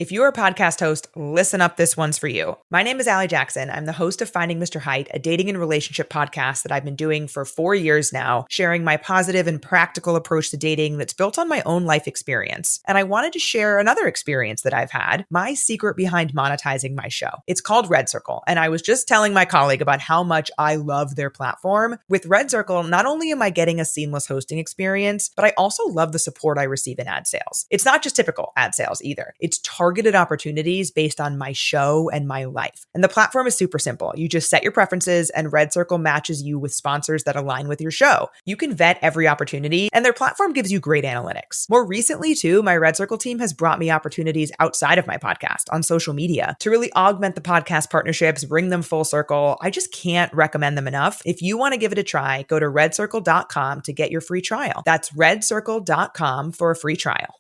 If you're a podcast host, listen up, this one's for you. My name is Allie Jackson. I'm the host of Finding Mr. Height, a dating and relationship podcast that I've been doing for 4 years now, sharing my positive and practical approach to dating that's built on my own life experience. And I wanted to share another experience that I've had, my secret behind monetizing my show. It's called Red Circle, and I was just telling my colleague about how much I love their platform. With Red Circle, not only am I getting a seamless hosting experience, but I also love the support I receive in ad sales. It's not just typical ad sales either. It's targeted opportunities based on my show and my life. And the platform is super simple. You just set your preferences and Red Circle matches you with sponsors that align with your show. You can vet every opportunity and their platform gives you great analytics. More recently too, my Red Circle team has brought me opportunities outside of my podcast on social media to really augment the podcast partnerships, bring them full circle. I just can't recommend them enough. If you want to give it a try, go to redcircle.com to get your free trial. That's redcircle.com for a free trial.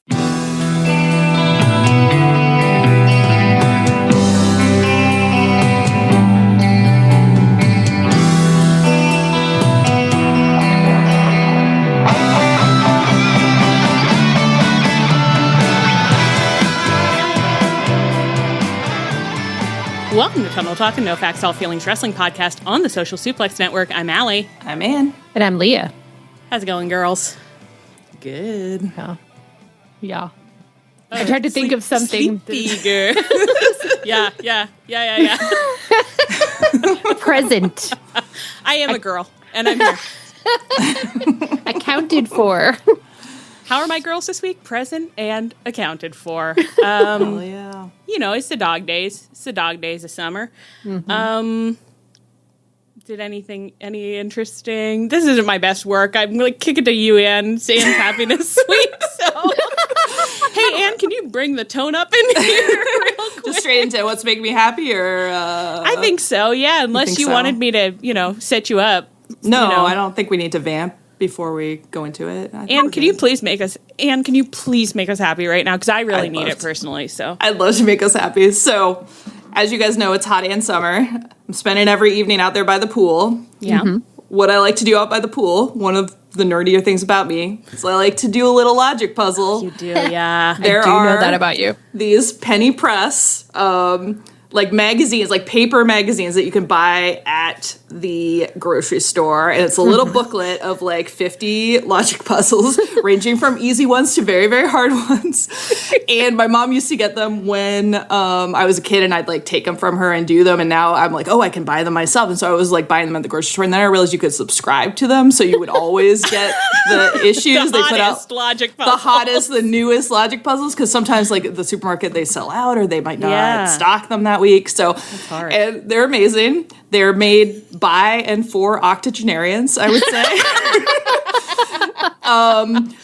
Welcome to Tunnel Talk, a no facts, all feelings wrestling podcast on the Social Suplex Network. I'm Allie. I'm Ann. And I'm Leah. How's it going, girls? Good. Yeah. I tried to think of something. Sleepy girl. Yeah. Present. I am a girl, and I'm here. Accounted for. How are my girls this week? Present and accounted for. Oh, yeah. You know, it's the dog days. It's the dog days of summer. Mm-hmm. Did any interesting? This isn't my best work. I'm going to kick it to you, Ann. Sam's happiness week. So, hey, Ann, can you bring the tone up in here real quick? Just straight into what's making me happy, or I think so. Yeah, unless you wanted me to, set you up. No, I don't think we need to vamp before we go into it. Ann, can you please make us happy right now? Because I really need it personally. So I'd love to make us happy. So, as you guys know, it's hot and summer. I'm spending every evening out there by the pool. Yeah. Mm-hmm. What I like to do out by the pool, one of the nerdier things about me, is I like to do a little logic puzzle. You do, yeah. I do know that about you. These penny press, like magazines, like paper magazines that you can buy at the grocery store. And it's a little booklet of like 50 logic puzzles, ranging from easy ones to very, very hard ones. And my mom used to get them when I was a kid, and I'd like take them from her and do them. And now I'm like, oh, I can buy them myself. And so I was like buying them at the grocery store. And then I realized you could subscribe to them. So you would always get the issues. They put out logic puzzles. The hottest, the newest logic puzzles. Because sometimes like at the supermarket, they sell out or they might not stock them that week. So, and they're amazing. They're made by and for octogenarians, I would say.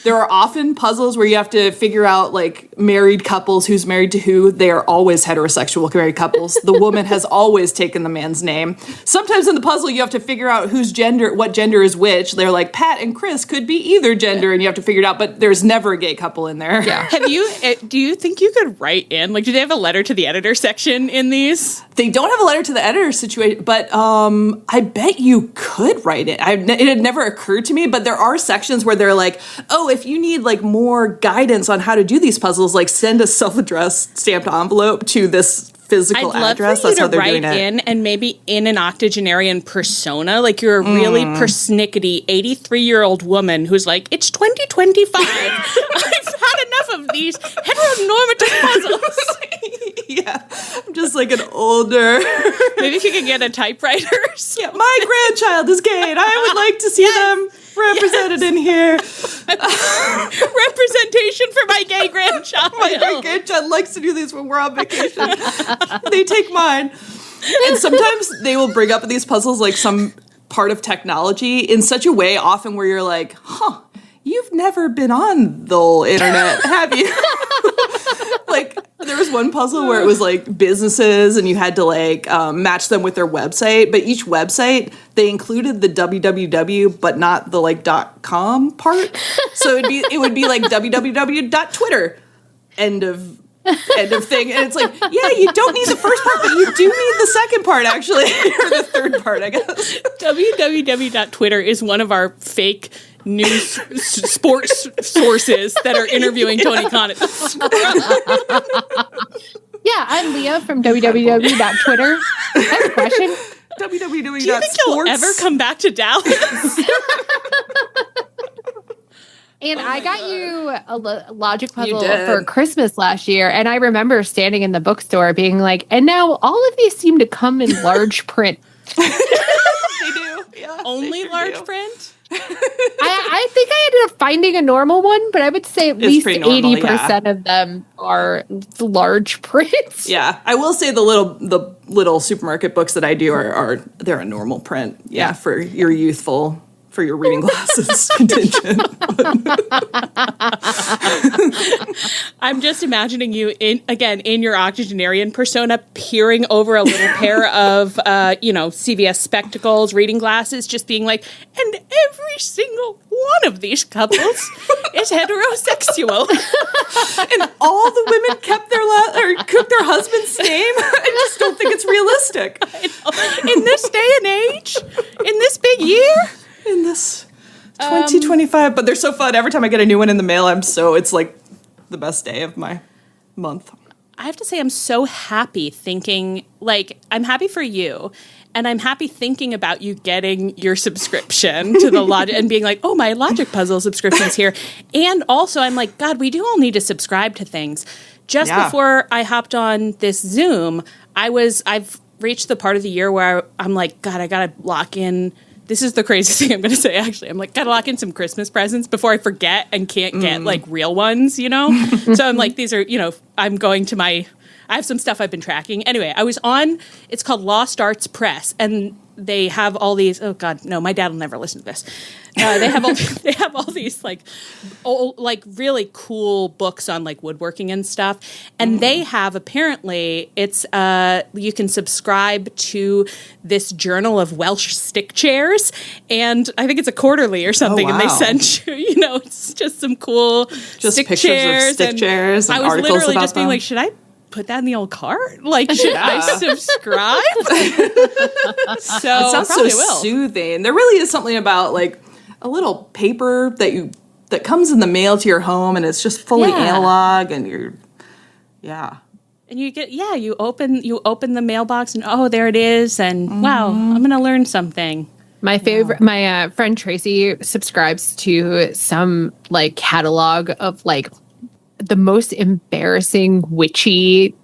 There are often puzzles where you have to figure out like married couples, who's married to who. They are always heterosexual married couples. The woman has always taken the man's name. Sometimes in the puzzle you have to figure out what gender is which. They're like Pat and Chris could be either gender, and you have to figure it out. But there's never a gay couple in there. Yeah. Do you think you could write in, like, do they have a letter to the editor section in these? They don't have a letter to the editor situation, but I bet you could write it. It had never occurred to me, but there are sections where they're like, oh, if you need like more guidance on how to do these puzzles, like send a self-addressed stamped envelope to this physical address. That's how they're doing it. I'd love for you to write in, and maybe in an octogenarian persona, like you're a really persnickety 83-year-old woman who's like, it's 2025. I've had enough of these heteronormative puzzles. Yeah, I'm just like an older. Maybe if you could get a typewriter. Yeah, my grandchild is gay, and I would like to see them represented in here. Representation for my gay grandchild. My grandchild likes to do these when we're on vacation. They take mine. And sometimes they will bring up these puzzles like some part of technology in such a way often where you're like, huh, you've never been on the old internet, have you? Like, there was one puzzle where it was like businesses and you had to like match them with their website, but each website they included the www but not the like .com part. So it would be like www.twitter end of thing. And it's like, yeah, you don't need the first part, but you do need the second part actually, or the third part, I guess. www.twitter is one of our fake news sports sources that are interviewing Tony Khan at the Mia from www.twitter. I have a question. www. Do you think you'll ever come back to Dallas? And I got you a logic puzzle did. for Christmas last year, and I remember standing in the bookstore being like, and now all of these seem to come in large print. They do. Yeah, Only large print? I think I ended up finding a normal one, but I would say at least pretty normal, 80% of them are large print. Yeah, I will say the little supermarket books that I do are they're a normal print. Yeah, for your reading glasses contingent. I'm just imagining you in your octogenarian persona, peering over a little pair of CVS spectacles, reading glasses, just being like, and every single one of these couples is heterosexual. And all the women kept cooked their husband's name. I just don't think it's realistic. In this day and age, in this big year. In this 2025, but they're so fun. Every time I get a new one in the mail, it's like the best day of my month. I have to say, I'm so happy I'm happy for you. And I'm happy thinking about you getting your subscription to the Logic and being like, oh, my Logic Puzzle subscription's here. And also, I'm like, God, we do all need to subscribe to things. Just before I hopped on this Zoom, I've reached the part of the year where I'm like, God, I got to lock in. This is the crazy thing I'm going to say, actually. I'm like, got to lock in some Christmas presents before I forget and can't get, real ones, So I'm like, these are, I'm going to I have some stuff I've been tracking. Anyway, I was on, it's called Lost Arts Press, and they have all these, oh God, no, my dad will never listen to this. They have all these really cool books on woodworking and stuff. And they have apparently you can subscribe to this journal of Welsh stick chairs, and I think it's a quarterly or something. Oh, wow. And they send you, it's just some cool stick pictures chairs of stick chairs and I was articles literally about just being them. like, should I put that in the old cart? Should I subscribe? It sounds so will. soothing. There really is something about a little paper that comes in the mail to your home, and it's just fully analog, and and you get you open the mailbox, and oh, there it is, and wow, I'm gonna learn something. My favorite, my friend Tracy subscribes to some catalog of the most embarrassing witchy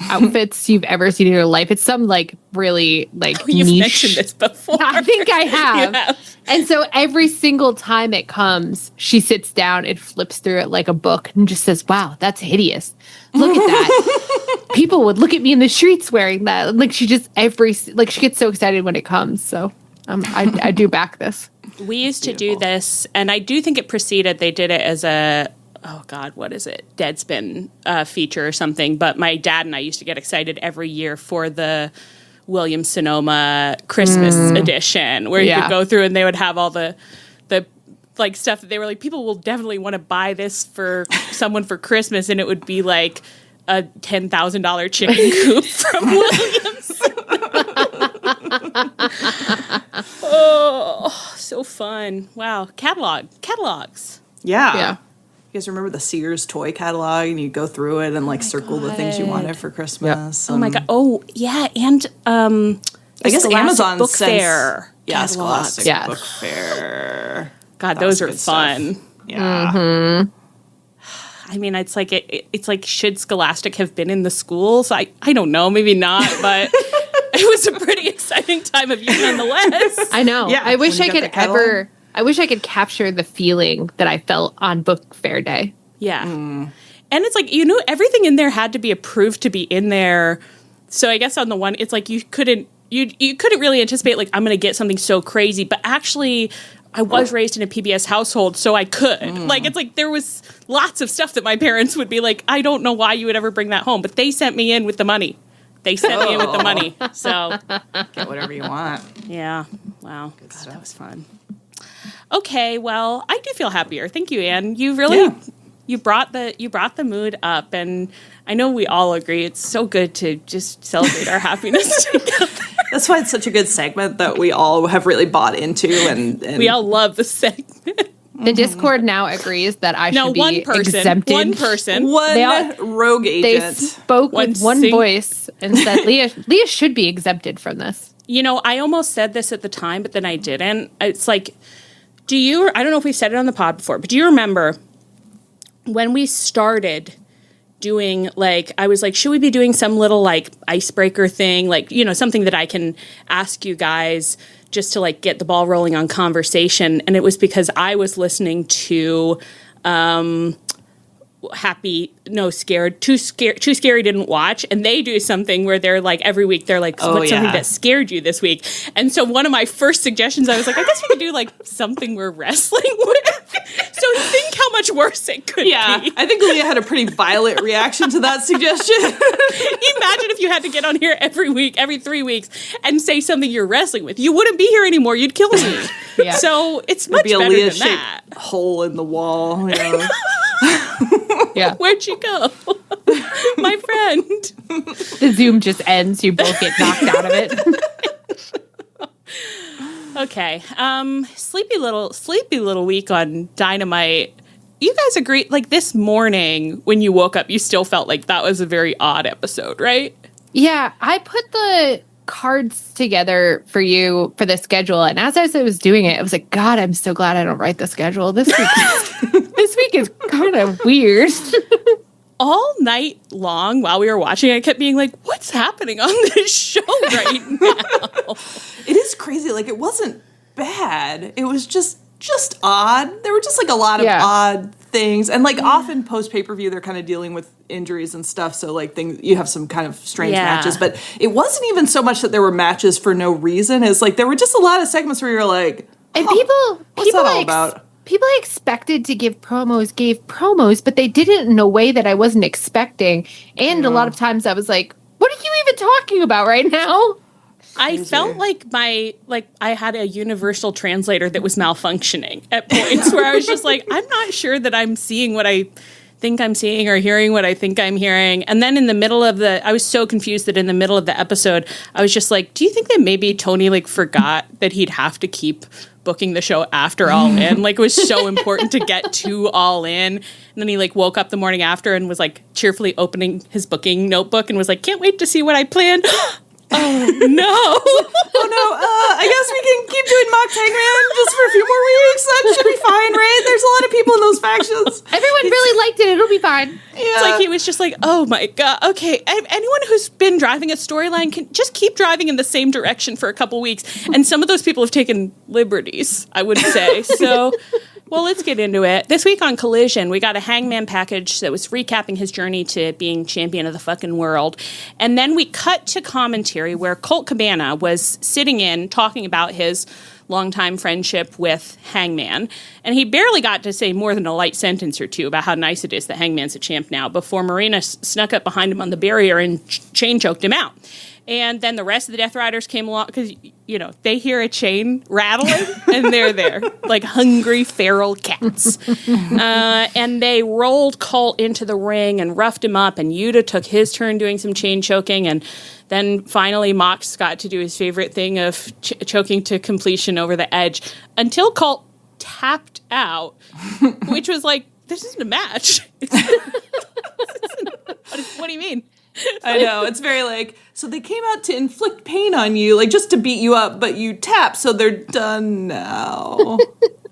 outfits you've ever seen in your life. It's some really You've niche. mentioned this before. I think I have. You have. And so every single time it comes, she sits down and flips through it like a book and just says, wow, that's hideous. Look at that. People would look at me in the streets wearing that. She just she gets so excited when it comes. So I do back this. We used to do this, and I do think it preceded. They did it as a oh God, what is it? Deadspin feature or something. But my dad and I used to get excited every year for the Williams-Sonoma Christmas edition, where you could go through and they would have all the stuff that they were like, people will definitely want to buy this for someone for Christmas, and it would be a $10,000 chicken coop from Williams. Oh, so fun. Wow. Catalogs. Yeah. You guys remember the Sears toy catalog, and you go through it and circle the things you wanted for Christmas? Oh my God. Oh yeah. And I guess Amazon Book sends, Fair. Yeah, catalogs. Scholastic Book Fair. God, those are fun. Stuff. Yeah. I mean, it's should Scholastic have been in the schools? I don't know, maybe not, but it was a pretty exciting time of year nonetheless. I know. Yeah, I wish I could capture the feeling that I felt on Book Fair Day. Yeah. And it's everything in there had to be approved to be in there. So I guess on the one, it's you couldn't really anticipate I'm going to get something so crazy, but actually I was raised in a PBS household, so I could. There was lots of stuff that my parents would be like, I don't know why you would ever bring that home, but they sent me in with the money. So Get whatever you want. yeah. Wow. God, that was fun. Okay, well, I do feel happier. Thank you, Anne. You really you brought the mood up, and I know we all agree it's so good to just celebrate our happiness together. That's why it's such a good segment that we all have really bought into, and we all love the segment. The Discord now agrees that I should be exempted. One person. One rogue They agent. spoke with one voice and said Leah should be exempted from this. You know, I almost said this at the time, but then I didn't. It's like, I don't know if we said it on the pod before, but do you remember when we started doing, like, I was like, should we be doing some little, like, icebreaker thing? Like, you know, something that I can ask you guys just to, like, get the ball rolling on conversation. And it was because I was listening to Scared, Too Scary Didn't Watch, and they do something where they're like, every week they're like, what's something that scared you this week? And so one of my first suggestions, I was like, I guess we could do like something we're wrestling with. So think how much worse it could be. I think Leah had a pretty violent reaction to that suggestion. Imagine if you had to get on here every week, every 3 weeks, and say something you're wrestling with. You wouldn't be here anymore. You'd kill me. So it's much better than that. Hole in the wall. You know? Yeah. Where'd you go? My friend. The Zoom just ends. You both get knocked out of it. Okay. Sleepy little week on Dynamite. You guys agree? Like this morning when you woke up, you still felt like that was a very odd episode, right? Yeah. I put the cards together for you for the schedule. And as I was doing it, I was like, God, I'm so glad I don't write the schedule. This week is kind of weird. All night long while we were watching, I kept being like, what's happening on this show right now? It is crazy. Like, it wasn't bad. It was just odd. There were just like a lot of odd things. And like often post pay-per-view, they're kind of dealing with injuries and stuff. So like you have some kind of strange matches, but it wasn't even so much that there were matches for no reason. It's like, there were just a lot of segments where you're like, and what's that all about? People I expected to give promos gave promos, but they did it in a way that I wasn't expecting. And a lot of times I was like, what are you even talking about right now? I felt like I had a universal translator that was malfunctioning at points where I was just like, I'm not sure that I'm seeing what I think I'm seeing or hearing what I think I'm hearing. And then in the middle of I was so confused that in the middle of the episode, I was just like, do you think that maybe Toni like forgot that he'd have to keep booking the show after All In? Like, it was so important to get to All In. And then he like woke up the morning after and was like cheerfully opening his booking notebook and was like, can't wait to see what I planned. Oh no! Oh no! I guess we can keep doing mock Hangman just for a few more weeks. That should be fine, right? There's a lot of people in those factions. Everyone really liked it. It'll be fine. Yeah. It's like he was just like, oh my god, okay. Anyone who's been driving a storyline can just keep driving in the same direction for a couple weeks. And some of those people have taken liberties, I would say. So. Well, let's get into it. This week on Collision, we got a Hangman package that was recapping his journey to being champion of the fucking world. And then we cut to commentary where Colt Cabana was sitting in talking about his longtime friendship with Hangman. And he barely got to say more than a light sentence or two about how nice it is that Hangman's a champ now before Marina snuck up behind him on the barrier and chain choked him out. And then the rest of the Death Riders came along because, you know, they hear a chain rattling and they're there like hungry feral cats. And they rolled Colt into the ring and roughed him up. And Yuta took his turn doing some chain choking. And then finally Mox got to do his favorite thing of choking to completion over the edge until Colt tapped out, which was like, this isn't a match. What do you mean? I know, it's very like, so they came out to inflict pain on you, like just to beat you up, but you tap, so they're done now.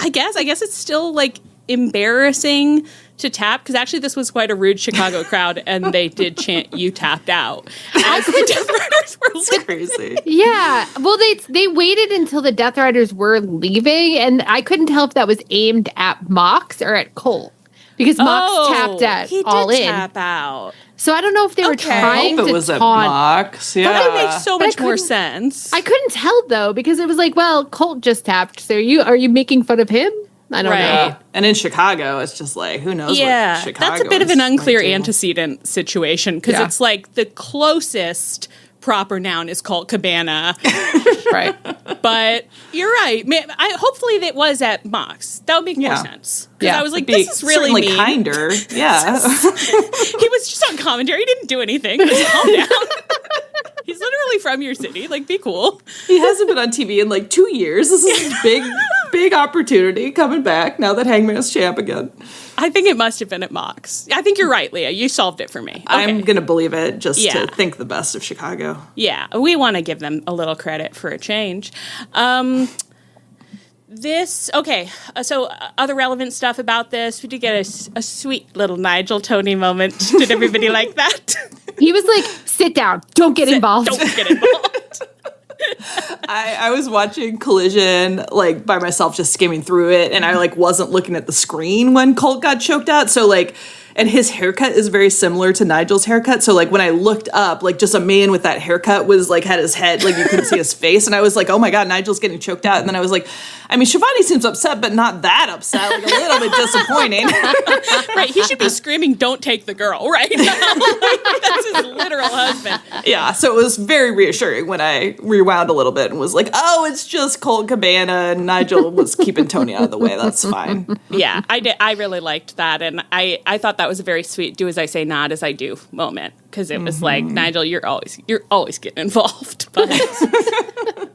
I guess it's still like embarrassing to tap, because actually this was quite a rude Chicago crowd, and they did chant, you tapped out. As the Death Riders were It's crazy. Yeah. Well, they waited until the Death Riders were leaving, and I couldn't tell if that was aimed at Mox or at Colt. Because Mox tapped at All In. Tap out. So I don't know if they were trying to it was taunt. at Mox. Yeah. That would make so much more sense. I couldn't tell though, because it was like, well, Colt just tapped. So are you making fun of him? I don't know. And in Chicago, it's just like, who knows what Chicago that's a bit of an unclear like antecedent situation, because it's like the closest proper noun is Colt Cabana. Right. But you're right. Hopefully that was at Mox. That would make more sense. Because I was like, this is really mean. Kinder. Yeah. He was just on commentary. He didn't do anything. Just calm down. He's literally from your city. Like, be cool. He hasn't been on TV in like 2 years. This is his big opportunity coming back now that Hangman is champ again. I think it must have been at Mox. I think you're right, Leah. You solved it for me. Okay. I'm going to believe it just to think the best of Chicago. Yeah, we want to give them a little credit for a change. So other relevant stuff about this. We did get a sweet little Nigel Toni moment. Did everybody like that? He was like, sit down. Don't get involved. Don't get involved. I was watching Collision like by myself, just skimming through it, and I like wasn't looking at the screen when Colt got choked out. So like, and his haircut is very similar to Nigel's haircut. So like when I looked up, like just a man with that haircut was like had his head, like you couldn't see his face, and I was like, oh my god, Nigel's getting choked out. And then I was like, I mean, Shivani seems upset, but not that upset, like a little bit disappointing. Right, he should be screaming, "Don't take the girl!" Right, that's his literal husband. Yeah, so it was very reassuring when I rewound a little bit and was like, oh, it's just Colt Cabana, and Nigel was keeping Toni out of the way. That's fine. Yeah, I did. I really liked that, and I thought that was a very sweet "do as I say, not as I do" moment, because it was like, Nigel, you're always getting involved, but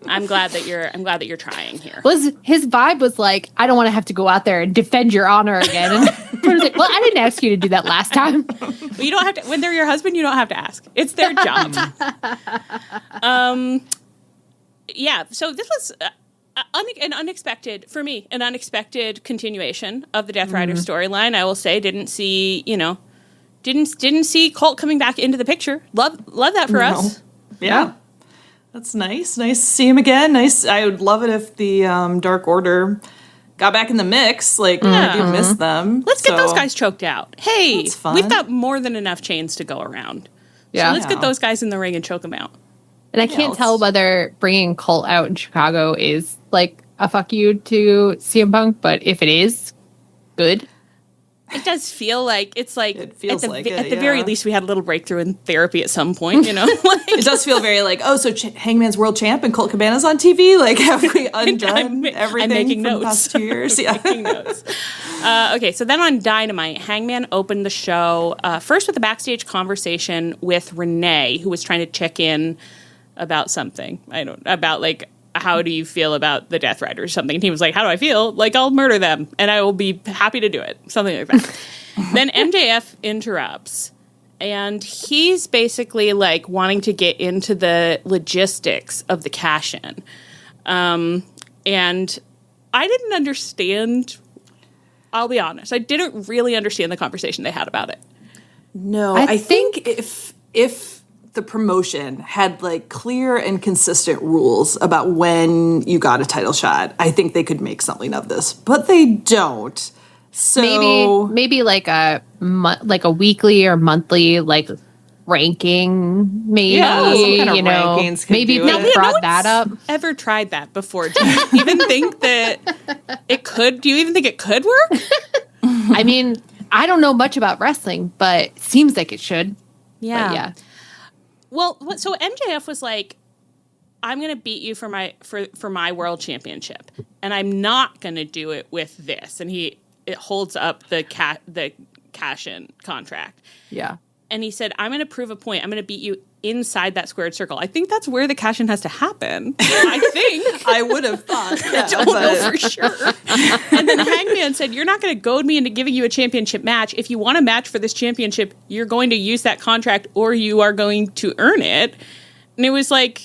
I'm glad that you're trying here. His vibe was like, I don't want to have to go out there and defend your honor again. And I was like, well, I didn't ask you to do that last time. Well, you don't have to. When they're your husband, you don't have to ask. It's their job. Yeah. So this was an unexpected continuation of the Death Rider storyline. I will say, didn't see Colt coming back into the picture. Love that for us. Yeah. That's nice. Nice to see him again. Nice. I would love it if the Dark Order got back in the mix. Like, I do miss them. Let's get those guys choked out. Hey, That's fun. we've got more than enough chains to go around. Yeah. So let's get those guys in the ring and choke them out. And I can't tell whether bringing Colt out in Chicago is like a fuck you to CM Punk, but if it is, good. It does feel like it's like It feels at like the it, very yeah. least we had a little breakthrough in therapy at some point, you know. It does feel very like, oh, so Hangman's world champ and Colt Cabana's on TV? Like, have we undone everything I'm making from notes. the past 2 years? Yeah. Making notes. Okay, so then on Dynamite, Hangman opened the show first with a backstage conversation with Renee, who was trying to check in about something. About like, how do you feel about the Death Rider or something? And he was like, how do I feel? Like, I'll murder them, and I will be happy to do it. Something like that. Then MJF interrupts, and he's basically, like, wanting to get into the logistics of the cash-in. And I didn't understand, I'll be honest, I didn't really understand the conversation they had about it. No, I think if the promotion had like clear and consistent rules about when you got a title shot, I think they could make something of this, but they don't. So maybe like a weekly or monthly like ranking, maybe some kind of rankings could maybe do they it. brought that up. Ever tried that before? Do you even think that it could? Do you even think it could work? I mean, I don't know much about wrestling, but it seems like it should. Yeah. But yeah. Well, so MJF was like, I'm going to beat you for my world championship, and I'm not going to do it with this. And it holds up the cash-in contract. Yeah. And he said, I'm going to prove a point. I'm going to beat you inside that squared circle. I think that's where the cash-in has to happen. I think. I would have thought. Yeah, I don't know for sure. And then Hangman said, you're not going to goad me into giving you a championship match. If you want a match for this championship, you're going to use that contract or you are going to earn it. And it was like,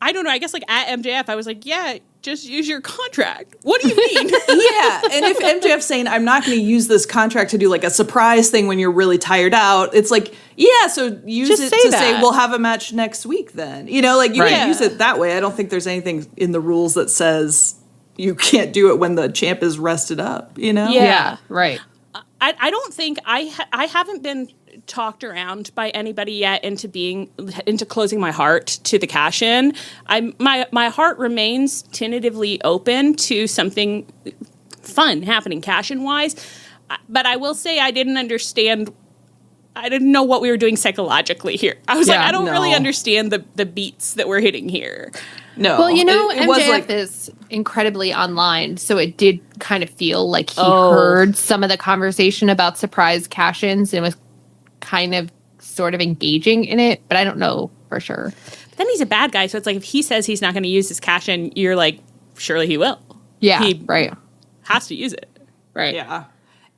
I don't know. I guess like at MJF, I was like, yeah, just use your contract. What do you mean? Yeah, and if MJF's saying, I'm not going to use this contract to do like a surprise thing when you're really tired out, it's like, yeah, so use just it say to that. say, we'll have a match next week then. You know, like you can use it that way. I don't think there's anything in the rules that says you can't do it when the champ is rested up, you know? Yeah, right. I don't think I haven't been talked around by anybody yet into closing my heart to the cash in. My heart remains tentatively open to something fun happening cash in wise, but I will say I didn't understand. I didn't know what we were doing psychologically here. I was like, I don't really understand the beats that we're hitting here. No. Well, you know, it was MJF like, is incredibly online, so it did kind of feel like he heard some of the conversation about surprise cash-ins and was kind of sort of engaging in it, but I don't know for sure. But then he's a bad guy, so it's like if he says he's not going to use his cash-in, you're like, surely he will. Yeah, he right. has to use it. Right. Yeah.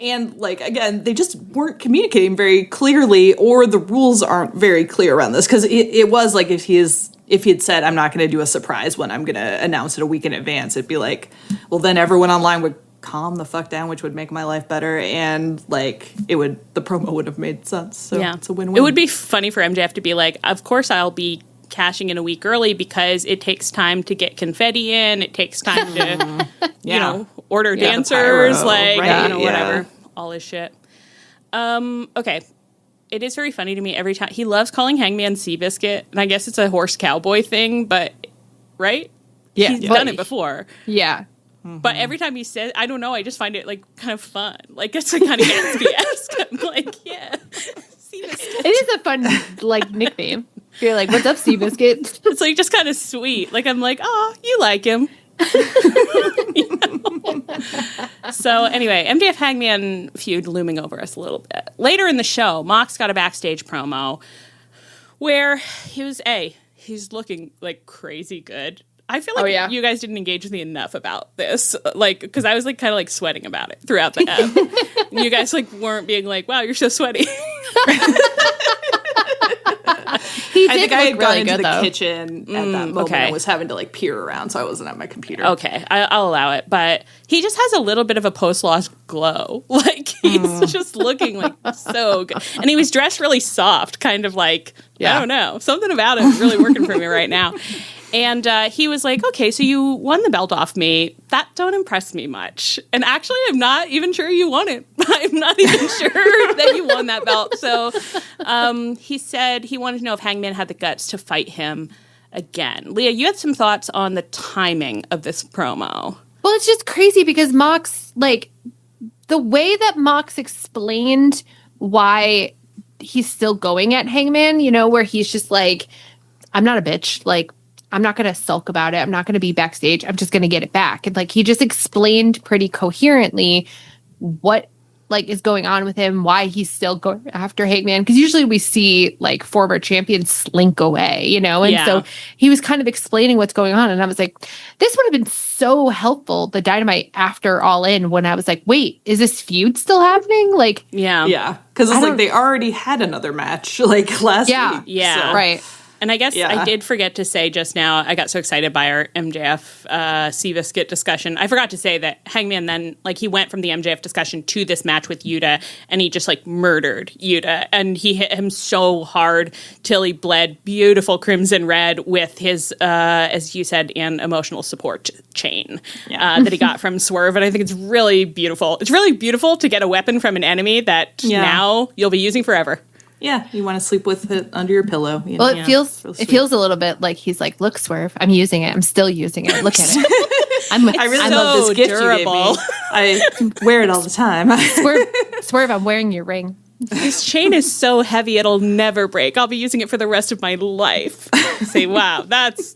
And, like, again, they just weren't communicating very clearly, or the rules aren't very clear around this. Because it was like, if he had said, I'm not going to do a surprise when I'm going to announce it a week in advance, it'd be like, well, then everyone online would calm the fuck down, which would make my life better. And, like, the promo would have made sense. So it's a win-win. It would be funny for MJF to be like, of course I'll be cashing in a week early because it takes time to get confetti in. It takes time to, you know, order dancers, whatever, all this shit. Okay. It is very funny to me every time. He loves calling Hangman Seabiscuit, and I guess it's a horse cowboy thing, but, right? Yeah. He's done it before. Yeah. But every time he says, I don't know, I just find it, like, kind of fun. Like, it's like kind of Gatsby-esque. I'm like, yeah. Seabiscuit. It is a fun, like, nickname. You're like, what's up, Seabiscuit? It's like just kind of sweet. Like, I'm like, oh, you like him. You know? So anyway, MJF Hangman feud looming over us a little bit. Later in the show, Mox got a backstage promo where he's looking like crazy good. I feel like you guys didn't engage with me enough about this, like, because I was like kind of like sweating about it throughout the ep. You guys like weren't being like, "Wow, you're so sweaty." I think I had gone into the kitchen at that moment and was having to like peer around, so I wasn't at my computer. Okay, I'll allow it, but he just has a little bit of a post-loss glow. Like he's just looking like so good, and he was dressed really soft, kind of like I don't know, something about it is really working for me right now. And he was like, okay, so you won the belt off me. That don't impress me much. And actually, I'm not even sure you won it. I'm not even sure that you won that belt. So he said he wanted to know if Hangman had the guts to fight him again. Leah, you had some thoughts on the timing of this promo. Well, it's just crazy because Mox, like, the way that Mox explained why he's still going at Hangman, you know, where he's just like, I'm not a bitch. Like, I'm not going to sulk about it. I'm not going to be backstage. I'm just going to get it back. And like, he just explained pretty coherently what like is going on with him, why he's still going after Hangman. Cause usually we see like former champions slink away, you know? And so he was kind of explaining what's going on. And I was like, this would have been so helpful. The Dynamite after All In, when I was like, wait, is this feud still happening? Like, yeah. Cause it's like, they already had another match like last week. Yeah. So. Right. And I guess I did forget to say just now, I got so excited by our MJF Seabiscuit discussion. I forgot to say that Hangman then, like, he went from the MJF discussion to this match with Yuta, and he just, like, murdered Yuta. And he hit him so hard till he bled beautiful crimson red with his, as you said, an emotional support chain that he got from Swerve. And I think it's really beautiful. It's really beautiful to get a weapon from an enemy that now you'll be using forever. Yeah, you want to sleep with it under your pillow. You know? well, it feels a little bit like he's like, look, Swerve, I'm using it. I'm still using it. Look at it. I really love this gift you gave me. I wear it all the time. Swerve, I'm wearing your ring. This chain is so heavy it'll never break. I'll be using it for the rest of my life. Say, wow, that's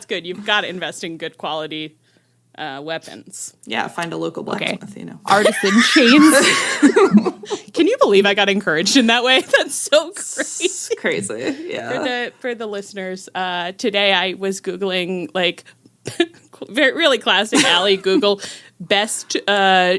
good. You've got to invest in good quality weapons. Yeah, find a local blacksmith, you know. Artisan chains. Can you believe I got encouraged in that way? That's so crazy. It's crazy. Yeah. For the listeners, today I was Googling, like, really classic Allie Google best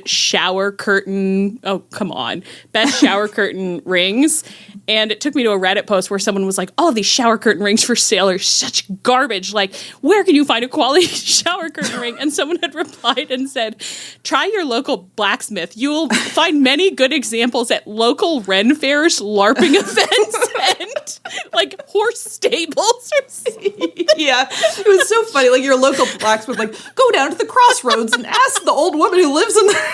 shower curtain. Oh, come on. Best shower curtain rings. And it took me to a Reddit post where someone was like, oh, these shower curtain rings for sale are such garbage. Like, where can you find a quality shower curtain ring? And someone had replied and said, try your local blacksmith. You will find many good examples at local Ren fairs, LARPing events, and like horse stables or something. Yeah. It was so funny. Like, your local blacksmith, like, go down to the crossroads and ask the old woman who lives in there.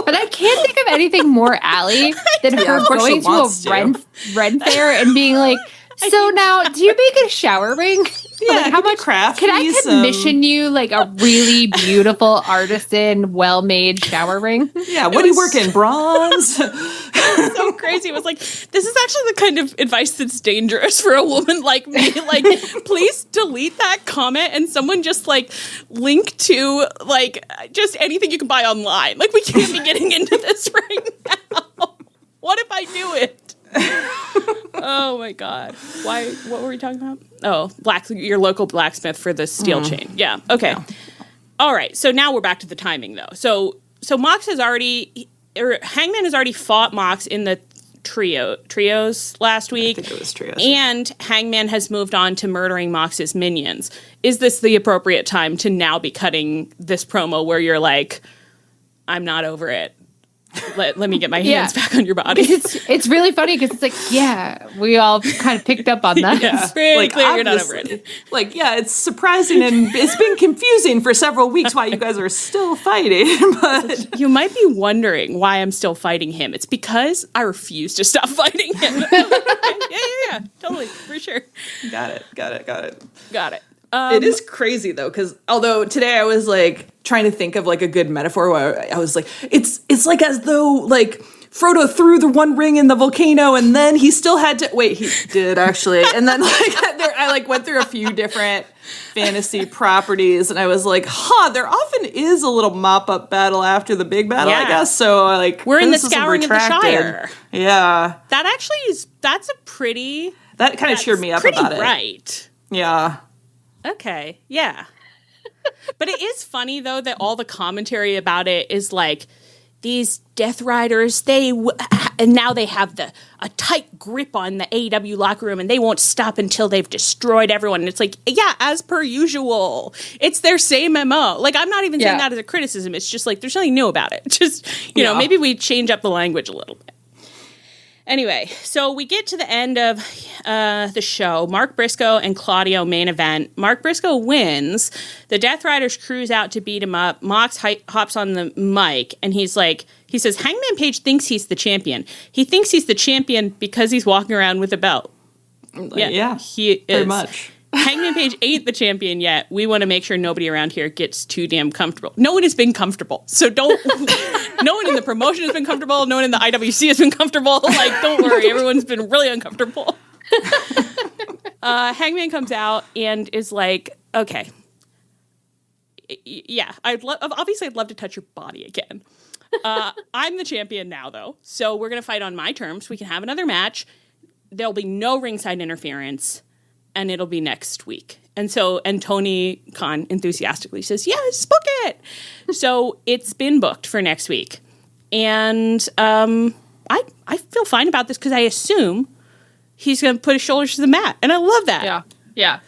But I can't think of anything more Allie than her going to a Ren fair and being like, so now, do you make a shower ring? Yeah, like, how much craft? Can I commission you like a really beautiful artisan, well-made shower ring? Yeah, what do you work in? Bronze? So crazy. It was like, this is actually the kind of advice that's dangerous for a woman like me. Like, please delete that comment and someone just like link to like just anything you can buy online. Like, we can't be getting into this right now. What if I do it? Oh my god. What were we talking about? Oh, your local blacksmith for the steel chain. Yeah. Okay. All right, so now we're back to the timing, though. So Mox has already, or Hangman has already fought Mox in the trios last week. I think it was trios. And Hangman has moved on to murdering Mox's minions. Is this the appropriate time to now be cutting this promo where you're like, I'm not over it. Let me get my hands back on your body. It's really funny because it's like, yeah, we all kind of picked up on that. It's really clear you're not over it. Like, yeah, it's surprising and it's been confusing for several weeks why you guys are still fighting. But you might be wondering why I'm still fighting him. It's because I refuse to stop fighting him. Yeah, totally, for sure. Got it. Got it. It is crazy though, because although today I was like trying to think of like a good metaphor where I was like, it's like as though like Frodo threw the one ring in the volcano and then he still had to wait. He did actually, and then like I like went through a few different fantasy properties, and I was like, there often is a little mop up battle after the big battle, I guess. So like we're in the Scouring of the Shire. Yeah, that actually that's a pretty. That kind of cheered me up about it. Right. Yeah. Okay, yeah. But it is funny, though, that all the commentary about it is like, these Death Riders, and now they have a tight grip on the AEW locker room, and they won't stop until they've destroyed everyone. And it's like, yeah, as per usual. It's their same MO. Like, I'm not even saying that as a criticism. It's just like, there's nothing new about it. Just, you know, maybe we change up the language a little bit. Anyway, so we get to the end of the show. Mark Briscoe and Claudio main event. Mark Briscoe wins. The Death Riders cruise out to beat him up. Mox hops on the mic, and he says, Hangman Page thinks he's the champion. He thinks he's the champion because he's walking around with a belt. Yeah, he is. Pretty much. Hangman Page ain't the champion yet. We want to make sure nobody around here gets too damn comfortable. No one has been comfortable. So don't... No one in the promotion has been comfortable. No one in the IWC has been comfortable. Like, don't worry. Everyone's been really uncomfortable. Hangman comes out and is like, okay. Yeah, I'd love to touch your body again. I'm the champion now, though. So we're going to fight on my terms. We can have another match. There'll be no ringside interference. And it'll be next week. And Tony Khan enthusiastically says, yes, book it. So it's been booked for next week. And I feel fine about this because I assume he's going to put his shoulders to the mat. And I love that. Yeah.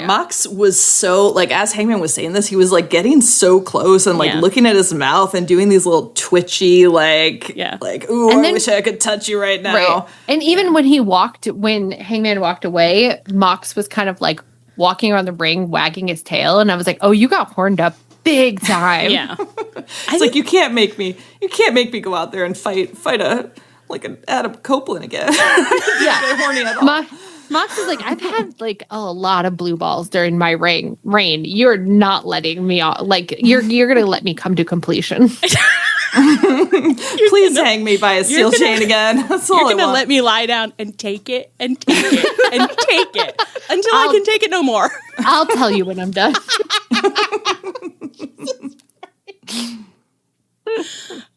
Mox was so, like, as Hangman was saying this, he was, like, getting so close and, like, looking at his mouth and doing these little twitchy, like, ooh, I wish I could touch you right now. Right. And even when Hangman walked away, Mox was kind of, like, walking around the ring, wagging his tail, and I was like, oh, you got horned up big time. Yeah. It's like, you can't make me go out there and fight an Adam Copeland again. Yeah. Horny at all. Mox is like, I've had like a lot of blue balls during my reign. You're not letting me off. Like, you're gonna let me come to completion. Please hang me by a steel chain again. That's all you're gonna let me lie down and take it and take it and take it until I can take it no more. I'll tell you when I'm done.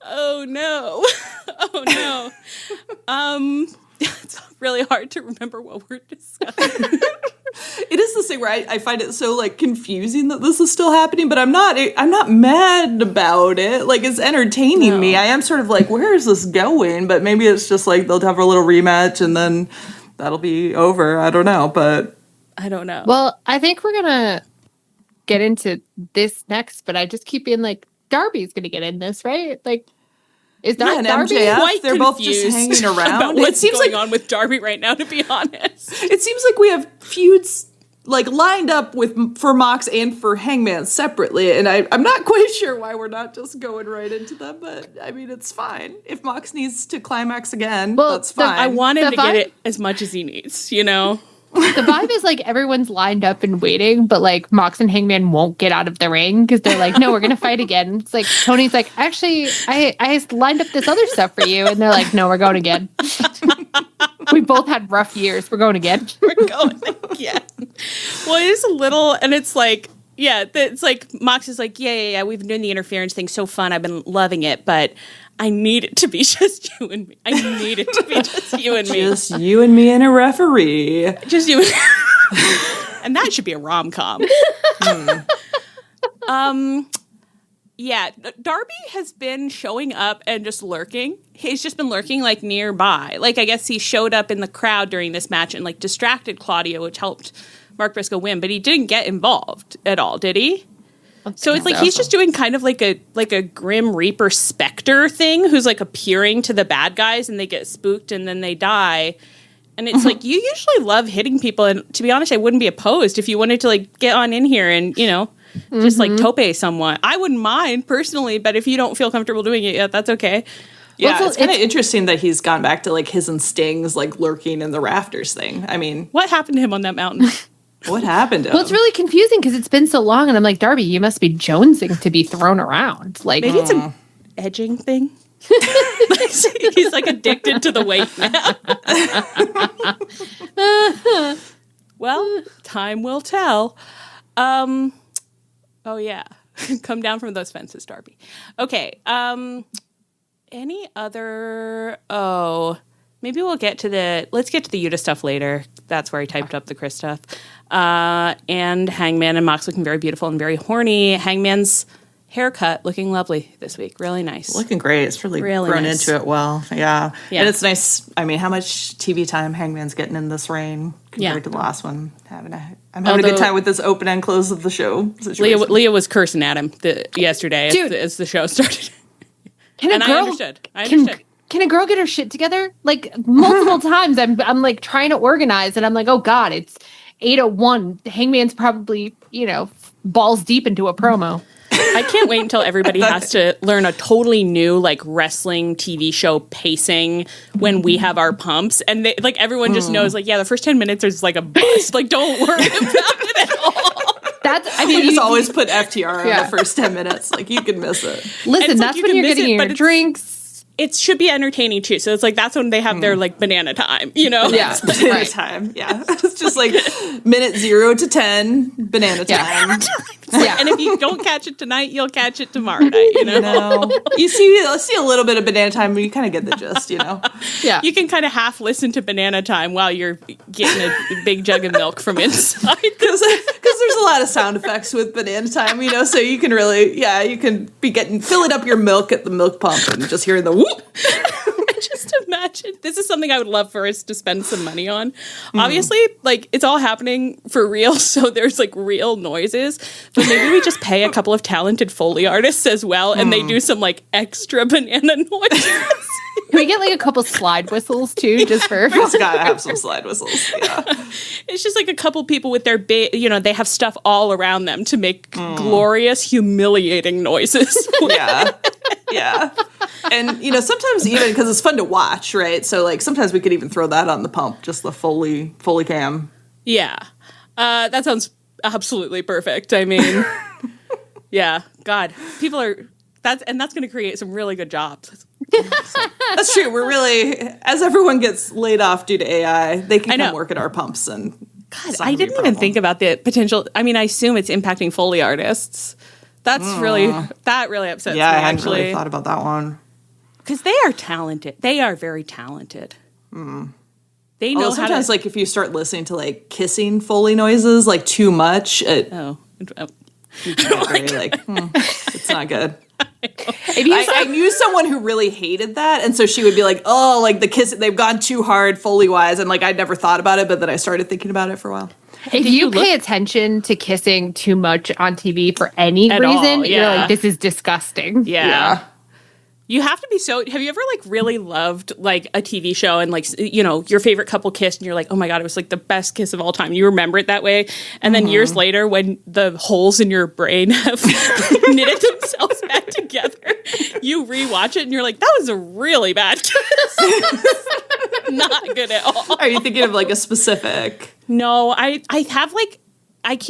Oh no. It's really hard to remember what we're discussing. It is this thing where I find it so like confusing that this is still happening, but I'm not mad about it. Like, it's entertaining me. I am sort of like, where is this going? But maybe it's just like they'll have a little rematch and then that'll be over. I don't know, but I don't know. Well, I think we're gonna get into this next, but I just keep being like, Darby's gonna get in this, right? Like, is that Darby? MJF, they're both just hanging around. About what's going on with Darby right now, to be honest. It seems like we have feuds like lined up for Mox and for Hangman separately, and I'm not quite sure why we're not just going right into them, but I mean, it's fine. If Mox needs to climax again, that's fine. I want him to get it as much as he needs, you know? The vibe is like everyone's lined up and waiting, but like Mox and Hangman won't get out of the ring because they're like, no, we're gonna fight again. It's like Tony's like, actually, I lined up this other stuff for you, and they're like, no, we're going again. We both had rough years. We're going again. We're going again. Well, it is a little, and it's like, yeah, it's like Mox is like, yeah. We've been doing the interference thing, so fun. I've been loving it, but I need it to be just you and me. I need it to be just you and me. Just you and me and a referee. Just you and and that should be a rom-com. Yeah, Darby has been showing up and just lurking. He's just been lurking, like, nearby. Like, I guess he showed up in the crowd during this match and, like, distracted Claudio, which helped Mark Briscoe win, but he didn't get involved at all, did he? So it's like he's just doing kind of like a Grim Reaper specter thing who's, like, appearing to the bad guys and they get spooked and then they die. And it's like, you usually love hitting people, and to be honest, I wouldn't be opposed if you wanted to, like, get on in here and, you know, just, like, tope someone. I wouldn't mind, personally, but if you don't feel comfortable doing it yet, that's okay. Yeah, well, it's kind of interesting that he's gone back to, like, his and Sting's, like, lurking in the rafters thing. I mean... What happened to him on that mountain? What happened to him? Well, it's really confusing because it's been so long, and I'm like, Darby, you must be jonesing to be thrown around. Like, maybe it's an edging thing. He's, like, addicted to the weight now. Well, time will tell. Oh, yeah. Come down from those fences, Darby. Okay. Any other... Oh, maybe we'll get to the... Let's get to the Yuta stuff later. That's where I typed up the Kris stuff. And Hangman and Mox looking very beautiful and very horny. Hangman's haircut looking lovely this week. Really nice. Looking great. It's really grown nice. into it well. Yeah. And it's nice. I mean, how much TV time Hangman's getting in this reign compared to the last one? I'm having a good time with this open and close of the show situation. Leah was cursing at him yesterday as the show started. I understood. Can a girl get her shit together? Like, multiple times I'm like trying to organize and I'm like, oh God, it's 8:01. Hangman's probably, you know, balls deep into a promo. I can't wait until everybody has to learn a totally new, like, wrestling TV show pacing when we have our pumps. And they, like, everyone just knows, like, yeah, the first 10 minutes is like a bust. Like, don't worry about it at all. We just always put FTR on the first 10 minutes. Like, you can miss it. Listen, that's when you're getting your drinks. It should be entertaining too. So it's like that's when they have their like banana time, you know? Yeah, banana time. Yeah, it's just like minute 0 to 10 banana time. Yeah. And if you don't catch it tonight, you'll catch it tomorrow night. You know, you see a little bit of banana time, but you kind of get the gist. You know, yeah. You can kind of half listen to banana time while you're getting a big jug of milk from inside because there's a lot of sound effects with banana time. You know, so you can really you can be filling up your milk at the milk pump and just hearing the whoop. Just imagine. This is something I would love for us to spend some money on. Obviously, like, it's all happening for real, so there's, like, real noises. But maybe we just pay a couple of talented Foley artists as well, and they do some, like, extra banana noises. Can we get, like, a couple slide whistles, too, just for... We just gotta have some slide whistles, yeah. It's just, like, a couple people with their, they have stuff all around them to make glorious, humiliating noises. Yeah. And, you know, sometimes even, because it's fun to watch, right? So, like, sometimes we could even throw that on the pump, just the Foley cam. Yeah. That sounds absolutely perfect. I mean, yeah. God. People are... That's going to create some really good jobs. That's true. We're really... As everyone gets laid off due to AI, they can come work at our pumps and... God, I didn't even think about the potential... I mean, I assume it's impacting Foley artists. That's that really upsets me, I hadn't really thought about that one. Because they are talented. They are very talented. They know sometimes, like, if you start listening to, like, kissing Foley noises, like, too much, you get very, like, it's not good. I knew someone who really hated that, and so she would be like, oh, like, the kiss, they've gone too hard Foley-wise, and, like, I'd never thought about it, but then I started thinking about it for a while. If you pay attention to kissing too much on TV for any reason, you're like, this is disgusting. Yeah. You have to be have you ever, like, really loved, like, a TV show and, like, you know, your favorite couple kissed and you're like, oh my God, it was, like, the best kiss of all time. You remember it that way. And then years later, when the holes in your brain have knitted themselves back together, you rewatch it and you're like, that was a really bad kiss. Not good at all. Are you thinking of, like, a specific? No, I have, like,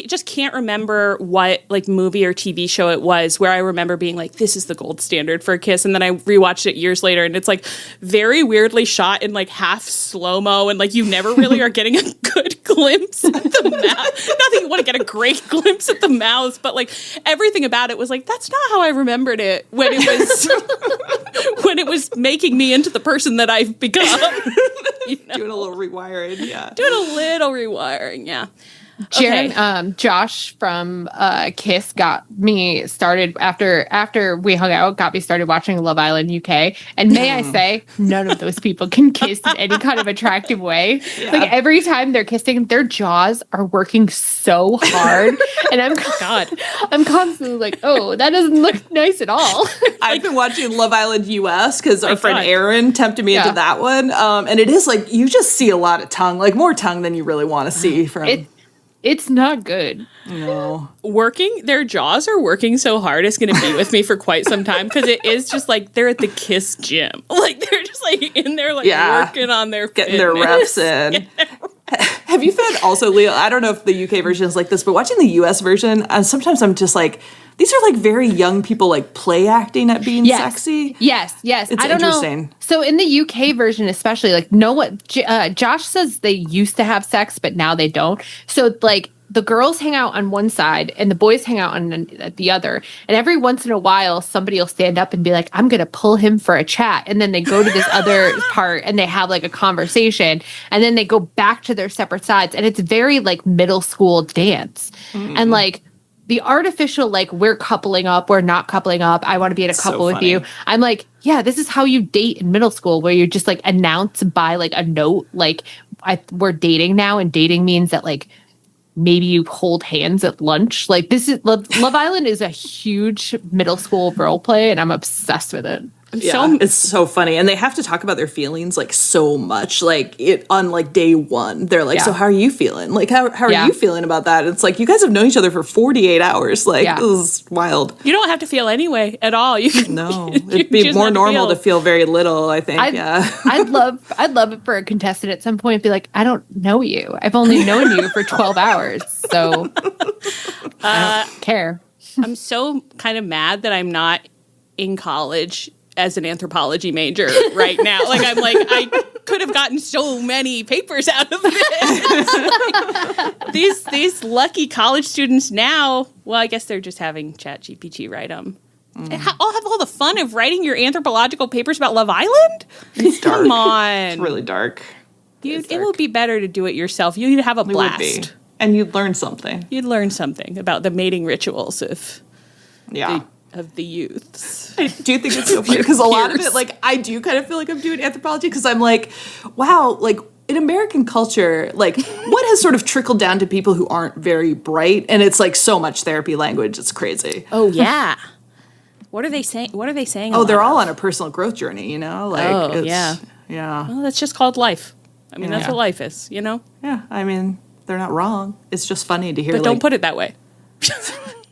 just can't remember what, like, movie or TV show it was where I remember being like, this is the gold standard for a kiss. And then I rewatched it years later and it's, like, very weirdly shot in, like, half slow-mo and, like, you never really are getting a good glimpse at the mouth. Not that you want to get a great glimpse at the mouths, but, like, everything about it was like, that's not how I remembered it when it was making me into the person that I've become. You know? Doing a little rewiring, yeah. Doing a little rewiring, yeah. Josh from Kiss got me started after we hung out, got me started watching Love Island UK. And may I say, none of those people can kiss in any kind of attractive way. Yeah. Like every time they're kissing, their jaws are working so hard. And I'm constantly like, oh, that doesn't look nice at all. I've been watching Love Island US because our friend Aaron tempted me into that one. And it is like, you just see a lot of tongue, like more tongue than you really want to see from... It's not good. No. Their jaws are working so hard, it's going to be with me for quite some time, because it is just like they're at the Kiss gym. Like, they're just like in there, like working on their getting their reps in. Have you found also, Leo, I don't know if the UK version is like this, but watching the US version, sometimes I'm just like, these are like very young people like play acting at being sexy. Yes. It's I don't interesting. know. So in the UK version, especially, like, Josh says they used to have sex, but now they don't. So like the girls hang out on one side and the boys hang out on the other. And every once in a while, somebody will stand up and be like, I'm going to pull him for a chat. And then they go to this other part and they have like a conversation. And then they go back to their separate sides. And it's very like middle school dance. Mm-hmm. And like, the artificial, like, we're coupling up, we're not coupling up, I want to be in a couple with you. I'm like, yeah, this is how you date in middle school, where you just, like, announce by, like, a note, like, we're dating now, and dating means that, like, maybe you hold hands at lunch. Like, this is, Love Island is a huge middle school role play, and I'm obsessed with it. It's so funny, and they have to talk about their feelings like so much. Like it on like day one, they're like, "So how are you feeling? Like how are you feeling about that?" It's like you guys have known each other for 48 hours. Like this is wild. You don't have to feel anyway at all. You can, it'd be more normal to feel very little. I think. I'd love it for a contestant at some point to be like, "I don't know you. I've only known you for 12 hours, so I don't care." I'm so kind of mad that I'm not in college as an anthropology major right now. Like, I'm like, I could have gotten so many papers out of this. Like, these lucky college students now, well, I guess they're just having ChatGPT write them. I'll have all the fun of writing your anthropological papers about Love Island? It's dark. Come on. It's really dark. Dude, it would be better to do it yourself. You'd have a blast. It would be. And you'd learn something. You'd learn something about the mating rituals of the youths. I do think it's so funny because a lot of it, like, I do kind of feel like I'm doing anthropology because I'm like, wow, like, in American culture, like, what has sort of trickled down to people who aren't very bright? And it's, like, so much therapy language. It's crazy. Oh, yeah. What are they saying? Oh, they're all on a personal growth journey, you know? Like, yeah. Well, that's just called life. I mean, that's what life is, you know? Yeah, I mean, they're not wrong. It's just funny to hear, but don't put it that way.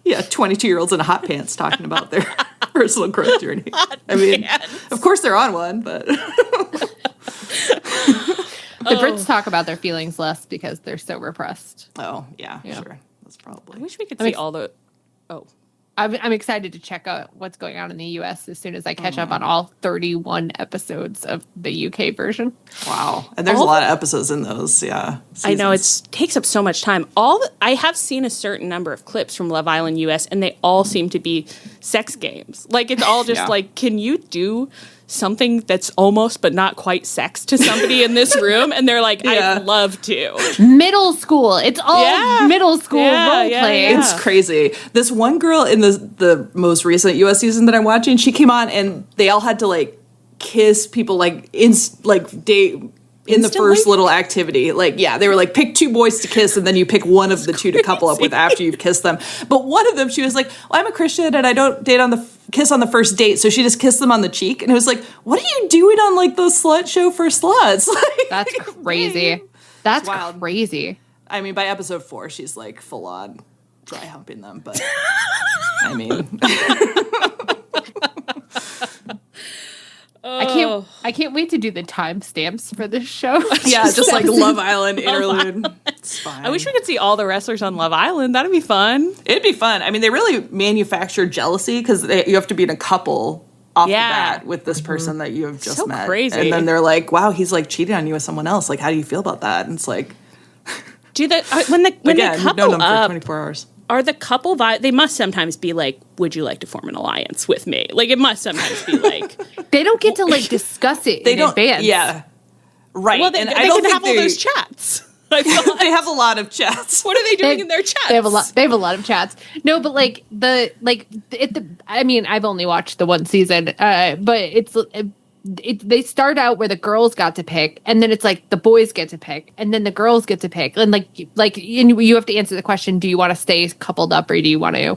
Yeah, 22-year-olds in hot pants talking about their personal growth journey. I mean, of course they're on one, but... The Brits talk about their feelings less because they're so repressed. Oh, yeah. Sure. That's probably... I wish we could see all the... Oh. I'm excited to check out what's going on in the U.S. as soon as I catch up on all 31 episodes of the UK version. Wow. And there's a lot of episodes in those, seasons. I know, it takes up so much time. I have seen a certain number of clips from Love Island US, and they all seem to be sex games. Like, it's all just like, can you do something that's almost but not quite sex to somebody in this room? And they're like, I'd love to. Middle school. It's all middle school role playing. It's crazy. This one girl in the most recent US season that I'm watching, she came on and they all had to like kiss people like in the first little activity. Like, they were like, pick two boys to kiss and then you pick one of the two to couple up with after you've kissed them. But one of them, she was like, well, I'm a Christian and I don't date kiss on the first date. So she just kissed them on the cheek. And it was like, what are you doing on like the slut show for sluts? Like, that's crazy. That's wild. Crazy. I mean, by episode 4, she's like full on dry humping them. But I mean... I can't wait to do the timestamps for this show. Yeah, just like Love Island interlude. It's fine. I wish we could see all the wrestlers on Love Island. That'd be fun. It'd be fun. I mean, they really manufacture jealousy because you have to be in a couple off the bat with this person that you have just met. Crazy. And then they're like, wow, he's like cheating on you with someone else. Like, how do you feel about that? And it's like, when they couple known them up, for 24 hours. Are the couple they must sometimes be like, would you like to form an alliance with me? Like, it must sometimes be like... They don't get to, like, discuss it in advance. Yeah. Right. Well, they can have all those chats. I thought. They have a lot of chats. What are they doing in their chats? They have a lot of chats. No, but like I mean, I've only watched the one season, but they start out where the girls got to pick, and then it's like the boys get to pick, and then the girls get to pick, and you have to answer the question: do you want to stay coupled up, or do you want to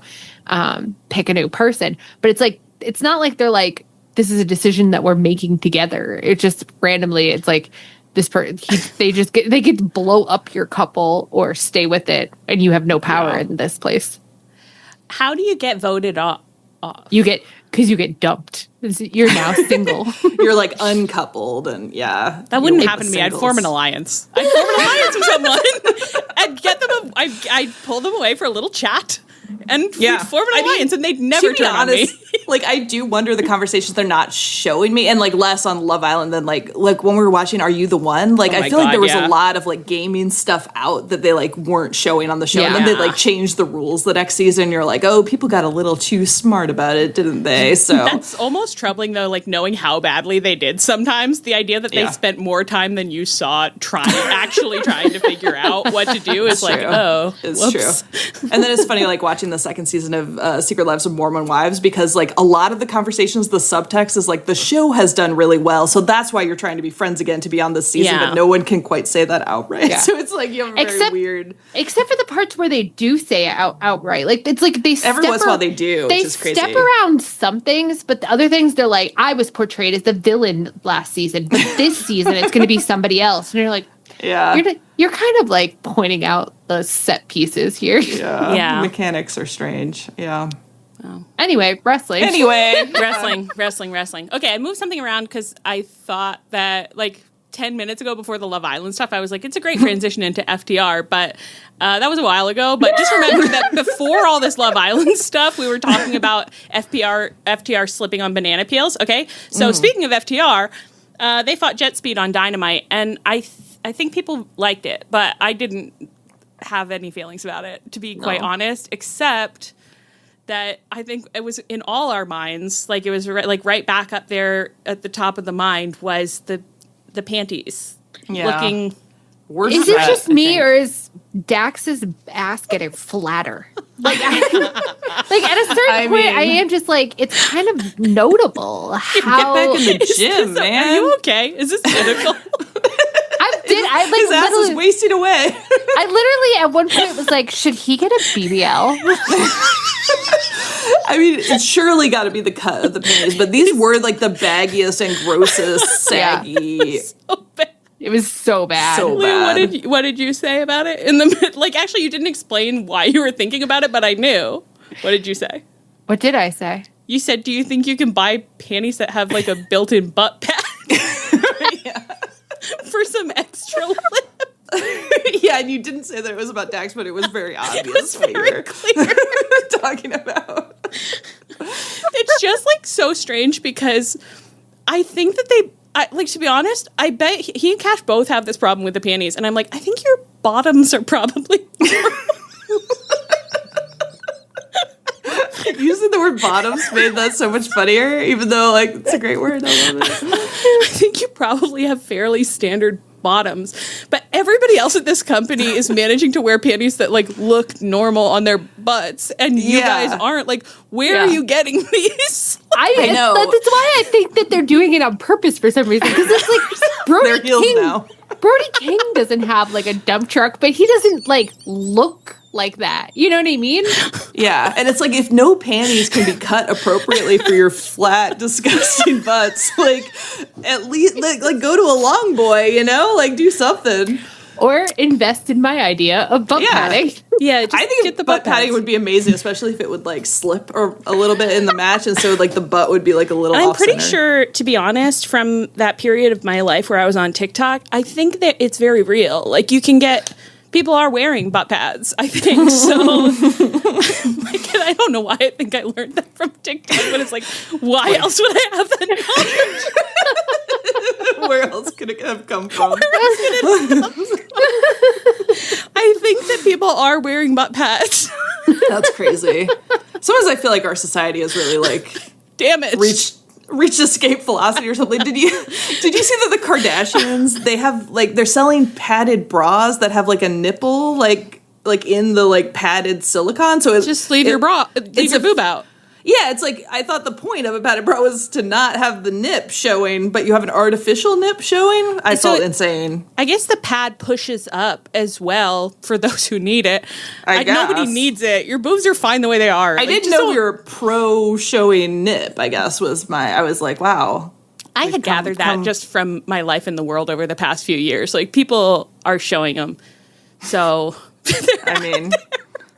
pick a new person? But it's like it's not like they're like, this is a decision that we're making together. It just randomly, it's like this person, they get to blow up your couple or stay with it, and you have no power in this place. How do you get voted off? Because you get dumped. You're now single. You're like uncoupled, and that wouldn't happen to me. I'd form an alliance. With someone and get them. I'd pull them away for a little chat. And form an alliance, and they'd never turn on me. Like, I do wonder the conversations they're not showing me, and like less on Love Island than like when we were watching Are You the One? Like, I feel like there was a lot of like gaming stuff out that they like weren't showing on the show, and then they like changed the rules the next season. You're like, oh, people got a little too smart about it, didn't they? So that's almost troubling, though. Like knowing how badly they did sometimes. The idea that they spent more time than you saw trying to figure out what to do is like, it's true. And then it's funny, like watching the second season of Secret Lives of Mormon Wives, because like a lot of the conversations, the subtext is like the show has done really well, so that's why you're trying to be friends again to be on this season, but no one can quite say that outright. So it's like you have a very weird, except for the parts where they do say it outright. Like it's like they every once in a while they do. They which is crazy. step around some things, but the other things they're like, I was portrayed as the villain last season, but this season it's going to be somebody else, and you're like, you're kind of like pointing out the set pieces here. The mechanics are strange. Anyway, wrestling. Wrestling. Okay, I moved something around because I thought that like 10 minutes ago before the Love Island stuff, I was like, it's a great transition into FTR, but that was a while ago. But just remember that before all this Love Island stuff, we were talking about FTR slipping on banana peels. Okay, so speaking of FTR, they fought Jet Speed on Dynamite, and I think people liked it, but I didn't have any feelings about it, to be quite honest, except that I think it was in all our minds, like it was right back up there at the top of the mind was the panties looking worse. Is it just me, or is Dax's ass getting flatter? Like, at a certain point, I am just like, it's kind of notable how get back in the gym, man. Are you okay? Is this cynical? His ass is wasting away. I literally at one point was like, should he get a BBL? I mean, it's surely got to be the cut of the panties, but these were like the baggiest and grossest, saggy. It was so bad. So bad. What did you say about it in the like? Actually, you didn't explain why you were thinking about it, but I knew. What did you say? What did I say? You said, "Do you think you can buy panties that have like a built-in butt pad for some extra lip?" And you didn't say that it was about Dax, but it was very obvious. It was very clear. Talking about. It's just like so strange because I think that to be honest, I bet he and Cash both have this problem with the panties, and I'm like, I think your bottoms are probably. Using the word bottoms made that so much funnier, even though like it's a great word. I love it. I think you probably have fairly standard bottoms, but everybody else at this company is managing to wear panties that like look normal on their butts, and you guys aren't. Like, where are you getting these? I know. That's why I think that they're doing it on purpose for some reason, because it's like Brody King. Now. Brody King doesn't have like a dump truck, but he doesn't like look like that. You know what I mean? Yeah. And it's like, if no panties can be cut appropriately for your flat, disgusting butts, like at least like go to a long boy, you know, like do something. Or invest in my idea of butt padding. Yeah, just I think the butt padding would be amazing, especially if it would like slip or a little bit in the match, and so like the butt would be like a little. I'm pretty sure, to be honest, from that period of my life where I was on TikTok, I think that it's very real. Like you can get. People are wearing butt pads, I think. So, like, I don't know why I think I learned that from TikTok, but it's like, why else would I have that knowledge? Where else could it have come from? I think that people are wearing butt pads. That's crazy. Sometimes I feel like our society has really like damaged. Reached reached escape velocity or something. Did you see that the Kardashians, they have like, they're selling padded bras that have like a nipple like in the like padded silicone, so it's just leave your boob out. Yeah, it's like, I thought the point of a padded bra was to not have the nip showing, but you have an artificial nip showing. I felt insane. I guess the pad pushes up as well for those who need it. I guess. Nobody needs it. Your boobs are fine the way they are. I didn't know you're pro showing nip, I guess, I was like, wow. I had gathered that just from my life in the world over the past few years. Like, people are showing them. So, I mean...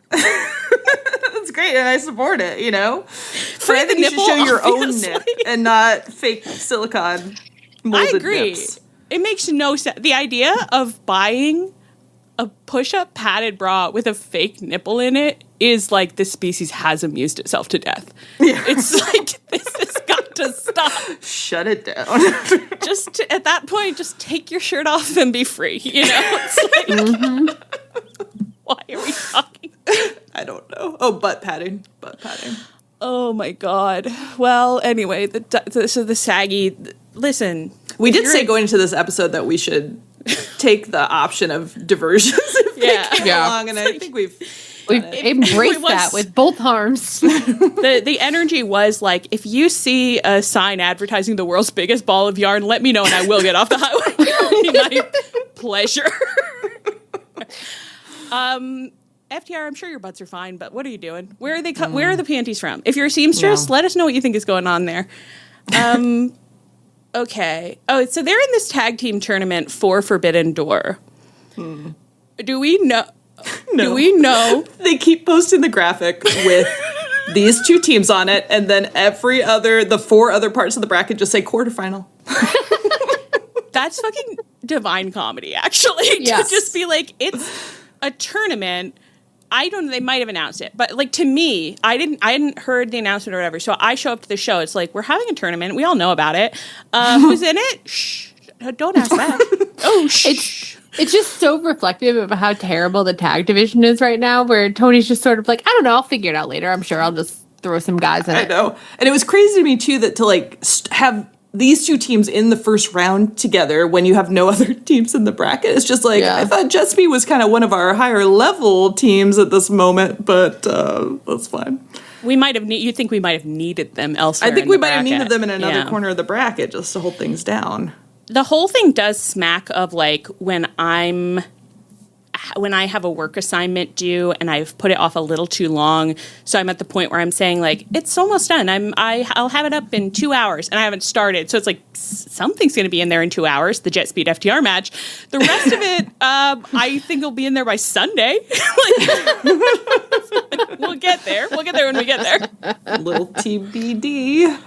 That's great, and I support it, you know? But I think you should show your own nip and not fake silicone molded I agree. nips. It makes no sense. The idea of buying a push-up padded bra with a fake nipple in it is like this species has amused itself to death. Yeah. It's like, this has got to stop. Shut it down. At that point, just take your shirt off and be free, you know? It's like... Why are we talking? I don't know. Oh, butt padding. Oh my God. Well, anyway, so the saggy. Listen, we did say going into this episode that we should take the option of diversions if they came along, and I think we've embraced that with both arms. The energy was like, if you see a sign advertising the world's biggest ball of yarn, let me know, and I will get off the highway. It would be my pleasure. FTR, I'm sure your butts are fine, but what are you doing? Where are they? Where are the panties from? If you're a seamstress, let us know what you think is going on there. Okay. Oh, so they're in this tag team tournament for Forbidden Door. Do we know? No. Do we know? They keep posting the graphic with these two teams on it, and then the 4 other parts of the bracket just say quarterfinal. That's fucking divine comedy, actually. Yes. To just be like, it's a tournament. I don't know, they might have announced it, but like, to me, I hadn't heard the announcement or whatever, so I show up to the show. It's like, we're having a tournament. We all know about it. Who's in it? Shh. Don't ask that. Oh, shh. It's just so reflective of how terrible the tag division is right now, where Tony's just sort of like, I don't know, I'll figure it out later. I'm sure I'll just throw some guys in it. I know. And it was crazy to me, too, that to like have these two teams in the first round together when you have no other teams in the bracket. It's just like, I thought Jetsby was kind of one of our higher level teams at this moment, but that's fine. You think we might have needed them elsewhere? I think we might have needed them in another corner of the bracket just to hold things down. The whole thing does smack of like when I have a work assignment due and I've put it off a little too long, so I'm at the point where I'm saying like, it's almost done. I'll have it up in 2 hours, and I haven't started. So it's like, something's going to be in there in 2 hours. The Jet Speed FTR match. The rest of it, I think it'll be in there by Sunday. We'll get there. We'll get there when we get there. Little TBD.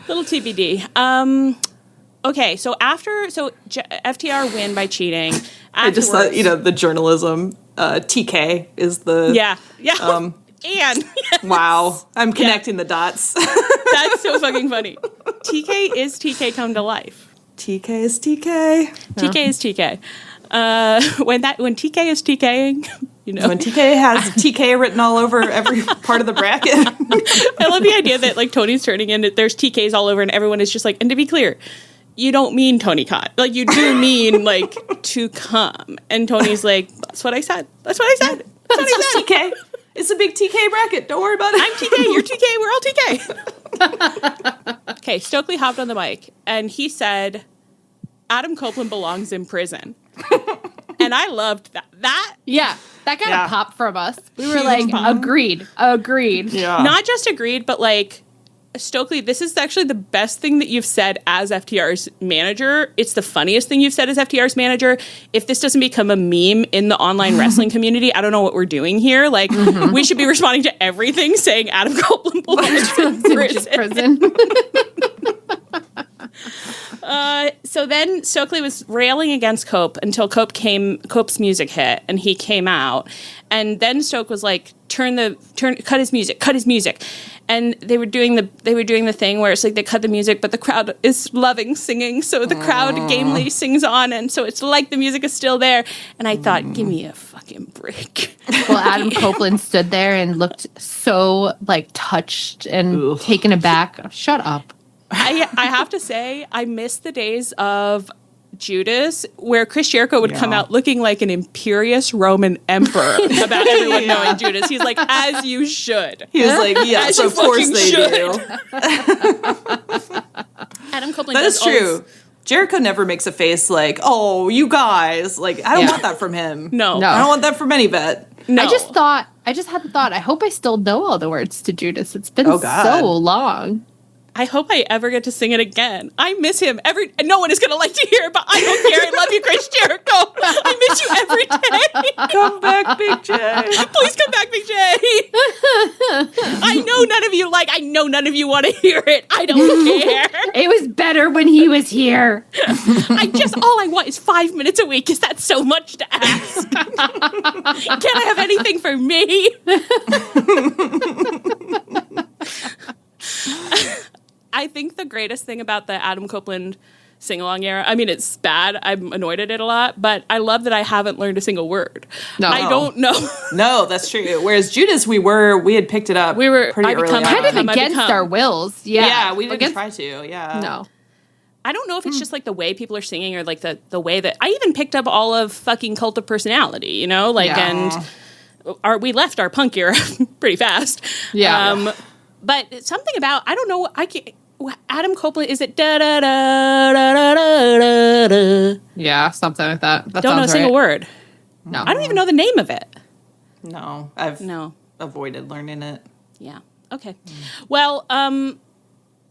Okay, so FTR win by cheating. I just thought, the journalism, TK is the... Yeah. And... Yes. Wow. I'm connecting the dots. That's so fucking funny. TK is TK come to life. TK is TK. TK is TK. When TK is TKing, When TK has TK written all over every part of the bracket. I love the idea that, like, Tony's turning in, there's TKs all over, and everyone is just like, and to be clear, you don't mean Tony Khan. Like, you do mean, like, to come. And Tony's like, that's what I said. That's TK. It's a big TK bracket. Don't worry about it. I'm TK. You're TK. We're all TK. Okay, Stokely hopped on the mic, and he said, Adam Copeland belongs in prison. And I loved that. That got a pop from us. We were like, agreed. Yeah. Not just agreed, but like, Stokely, this is actually the best thing that you've said as FTR's manager. It's the funniest thing you've said as FTR's manager. If this doesn't become a meme in the online wrestling community, I don't know what we're doing here. Like, we should be responding to everything saying Adam Copeland belongs in prison. So then Stokely was railing against Cope until Cope's music hit, and he came out. And then Stoke was like, cut his music. And they were doing the thing where it's like they cut the music, but the crowd is loving singing, so the crowd gamely sings on, and so it's like the music is still there. And I thought, give me a fucking break. Well, Adam Copeland stood there and looked so like touched and taken aback. Shut up. I have to say, I miss the days of Judas, where Chris Jericho would come out looking like an imperious Roman emperor about everyone knowing Judas. He's like, as you should. He was like, yes, of course they do. Adam Copeland That is true. Jericho never makes a face like, oh, you guys. Like, I don't want that from him. No. I don't want that from any vet. No. I just had the thought, I hope I still know all the words to Judas. It's been so long. I hope I ever get to sing it again. I miss him no one is going to like to hear it, but I don't care. I love you, Chris Jericho. I miss you every day. Come back, Big J. Please come back, Big J. I know none of you want to hear it. I don't care. It was better when he was here. All I want is 5 minutes a week. Is that so much to ask? Can I have anything for me? I think the greatest thing about the Adam Copeland sing-along era, I mean, it's bad. I'm annoyed at it a lot, but I love that I haven't learned a single word. No. I don't know. No, that's true. Whereas Judas, we had picked it up pretty early on. Kind of against our wills. Yeah. Yeah, we didn't try to. Yeah. No. I don't know if it's just like the way people are singing or like the way that I even picked up all of fucking Cult of Personality, you know, like, and we left our punk era pretty fast. Yeah. But something about, I don't know, Adam Copeland, is it da-da-da-da-da-da-da? Yeah, something like that. Don't know a single word. No. I don't even know the name of it. No, I've avoided learning it. Yeah. Okay. Well,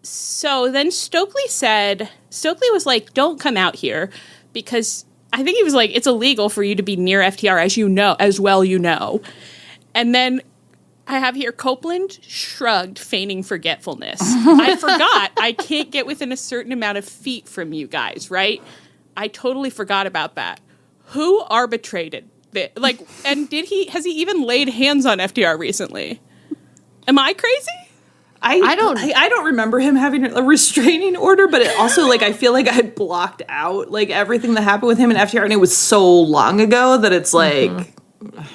so then Stokely was like, don't come out here because I think he was like, it's illegal for you to be near FTR as well, you know. And then I have here Copeland shrugged, feigning forgetfulness. I forgot I can't get within a certain amount of feet from you guys, right? I totally forgot about that. Who arbitrated this? Like, and has he even laid hands on FTR recently? Am I crazy? I don't remember him having a restraining order, but it also, like, I feel like I had blocked out, like, everything that happened with him and FTR, and it was so long ago that it's like,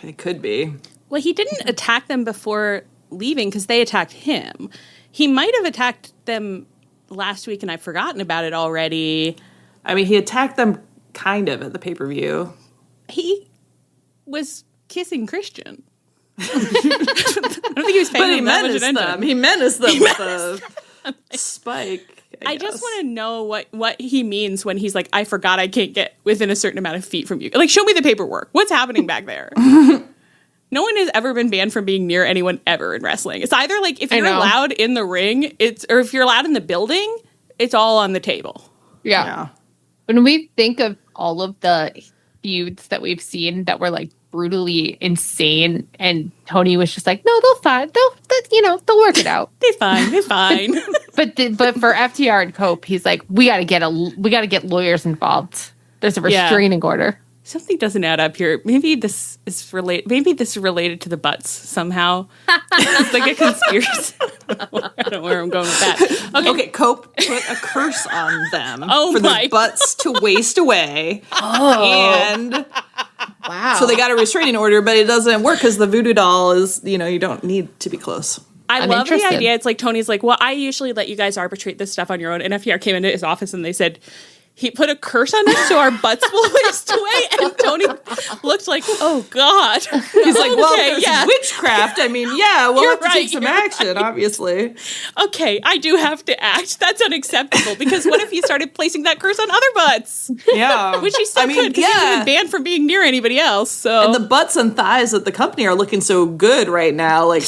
it could be. Well, he didn't attack them before leaving because they attacked him. He might have attacked them last week and I've forgotten about it already. I mean, he attacked them kind of at the pay-per-view. He was kissing Christian. I don't think he was paying them that much attention. He menaced them with a spike. I just want to know what he means when he's like, I forgot I can't get within a certain amount of feet from you. Like, show me the paperwork. What's happening back there? No one has ever been banned from being near anyone ever in wrestling. It's either like if you're allowed in the ring, or if you're allowed in the building, it's all on the table. Yeah. When we think of all of the feuds that we've seen that were like brutally insane, and Toni was just like, no, they'll work it out. They're fine. But for FTR and Cope, he's like, we got to get lawyers involved. There's a restraining order. Something doesn't add up here. Maybe this is related to the butts somehow. It's like a conspiracy. I don't know where I'm going with that. Okay, Cope put a curse on them for their butts to waste away. And wow. So they got a restraining order, but it doesn't work because the voodoo doll is, you don't need to be close. I love the idea. It's like Tony's like, well, I usually let you guys arbitrate this stuff on your own. And FTR came into his office and they said, he put a curse on us so our butts will waste away. And Toni looked like, oh, God. He's like, well, okay, there's witchcraft. I mean, we'll have to take some action, obviously. Okay, I do have to act. That's unacceptable. Because what if he started placing that curse on other butts? Yeah. Which he still could, because he hasn't been banned from being near anybody else. So. And the butts and thighs at the company are looking so good right now. Like,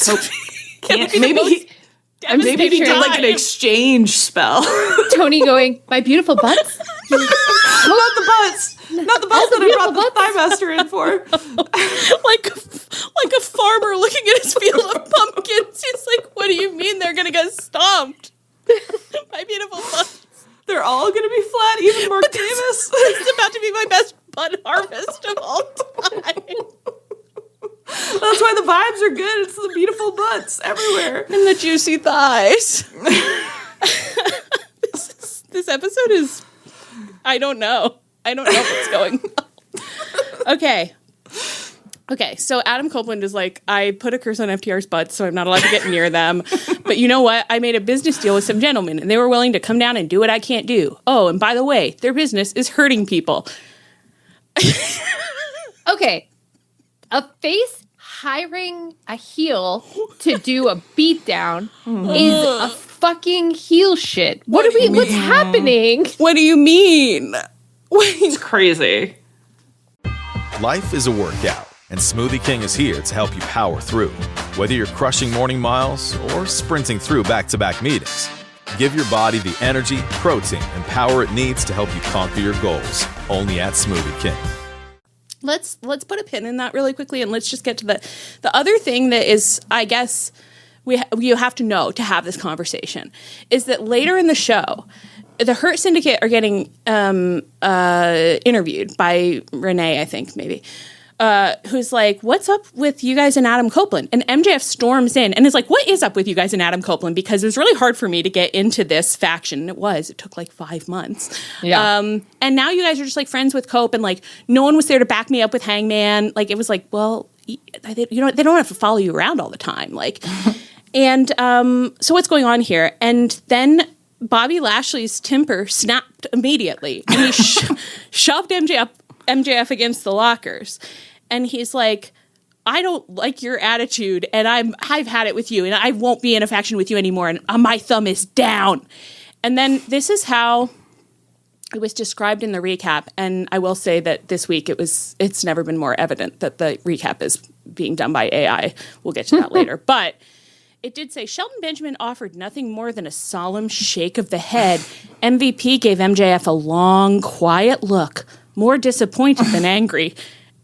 maybe he did like an exchange spell. Toni going, my beautiful butts? Not the butts that I brought the Thigh Master in for. like a farmer looking at his field of pumpkins. He's like, what do you mean they're going to get stomped? My beautiful butts. They're all going to be flat, even Mark Davis. This is about to be my best butt harvest of all time. That's why the vibes are good. It's the beautiful butts everywhere. And the juicy thighs. This episode is... I don't know what's going on. Okay. Okay, so Adam Copeland is like, I put a curse on FTR's butt, so I'm not allowed to get near them. But you know what? I made a business deal with some gentlemen, and they were willing to come down and do what I can't do. Oh, and by the way, their business is hurting people. Okay. A face hiring a heel to do a beatdown is a fucking heel shit. What's happening? What do you mean? It's crazy. Life is a workout, and Smoothie King is here to help you power through. Whether you're crushing morning miles or sprinting through back-to-back meetings, give your body the energy, protein, and power it needs to help you conquer your goals. Only at Smoothie King. Let's put a pin in that really quickly, and let's just get to the other thing that is, I guess, you have to know to have this conversation, is that later in the show, the Hurt Syndicate are getting interviewed by Renee, I think, maybe, who's like, what's up with you guys and Adam Copeland? And MJF storms in and is like, what is up with you guys and Adam Copeland? Because it was really hard for me to get into this faction. It took like 5 months. Yeah. And now you guys are just like friends with Cope, and like no one was there to back me up with Hangman. Like it was like, well, they don't have to follow you around all the time. Like, and so what's going on here? And then Bobby Lashley's temper snapped immediately, and he shoved MJF against the lockers, and he's like, I don't like your attitude, and I've had it with you, and I won't be in a faction with you anymore, and my thumb is down. And then this is how it was described in the recap, and I will say that this week it's never been more evident that the recap is being done by AI. We'll get to that later, but it did say, Shelton Benjamin offered nothing more than a solemn shake of the head. MVP gave MJF a long, quiet look, more disappointed than angry.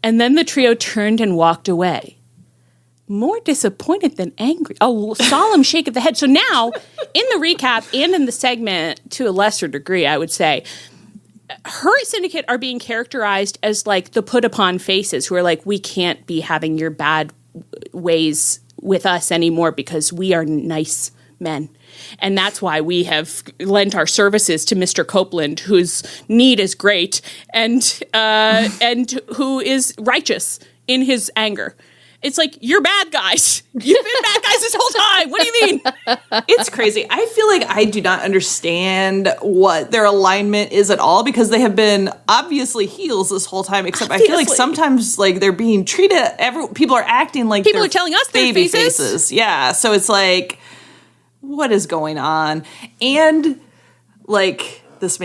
And then the trio turned and walked away. More disappointed than angry. A solemn shake of the head. So now, in the recap and in the segment, to a lesser degree, I would say, Hurt Syndicate are being characterized as like the put upon faces who are like, we can't be having your bad ways with us anymore because we are nice men. And that's why we have lent our services to Mr. Copeland, whose need is great and who is righteous in his anger. It's like, you're bad guys. You've been bad guys this whole time. What do you mean? It's crazy. I feel like I do not understand what their alignment is at all, because they have been obviously heels this whole time, except I feel like sometimes like they're being treated, people are acting like people are telling us their baby faces. Yeah. So it's like, what is going on? And like, this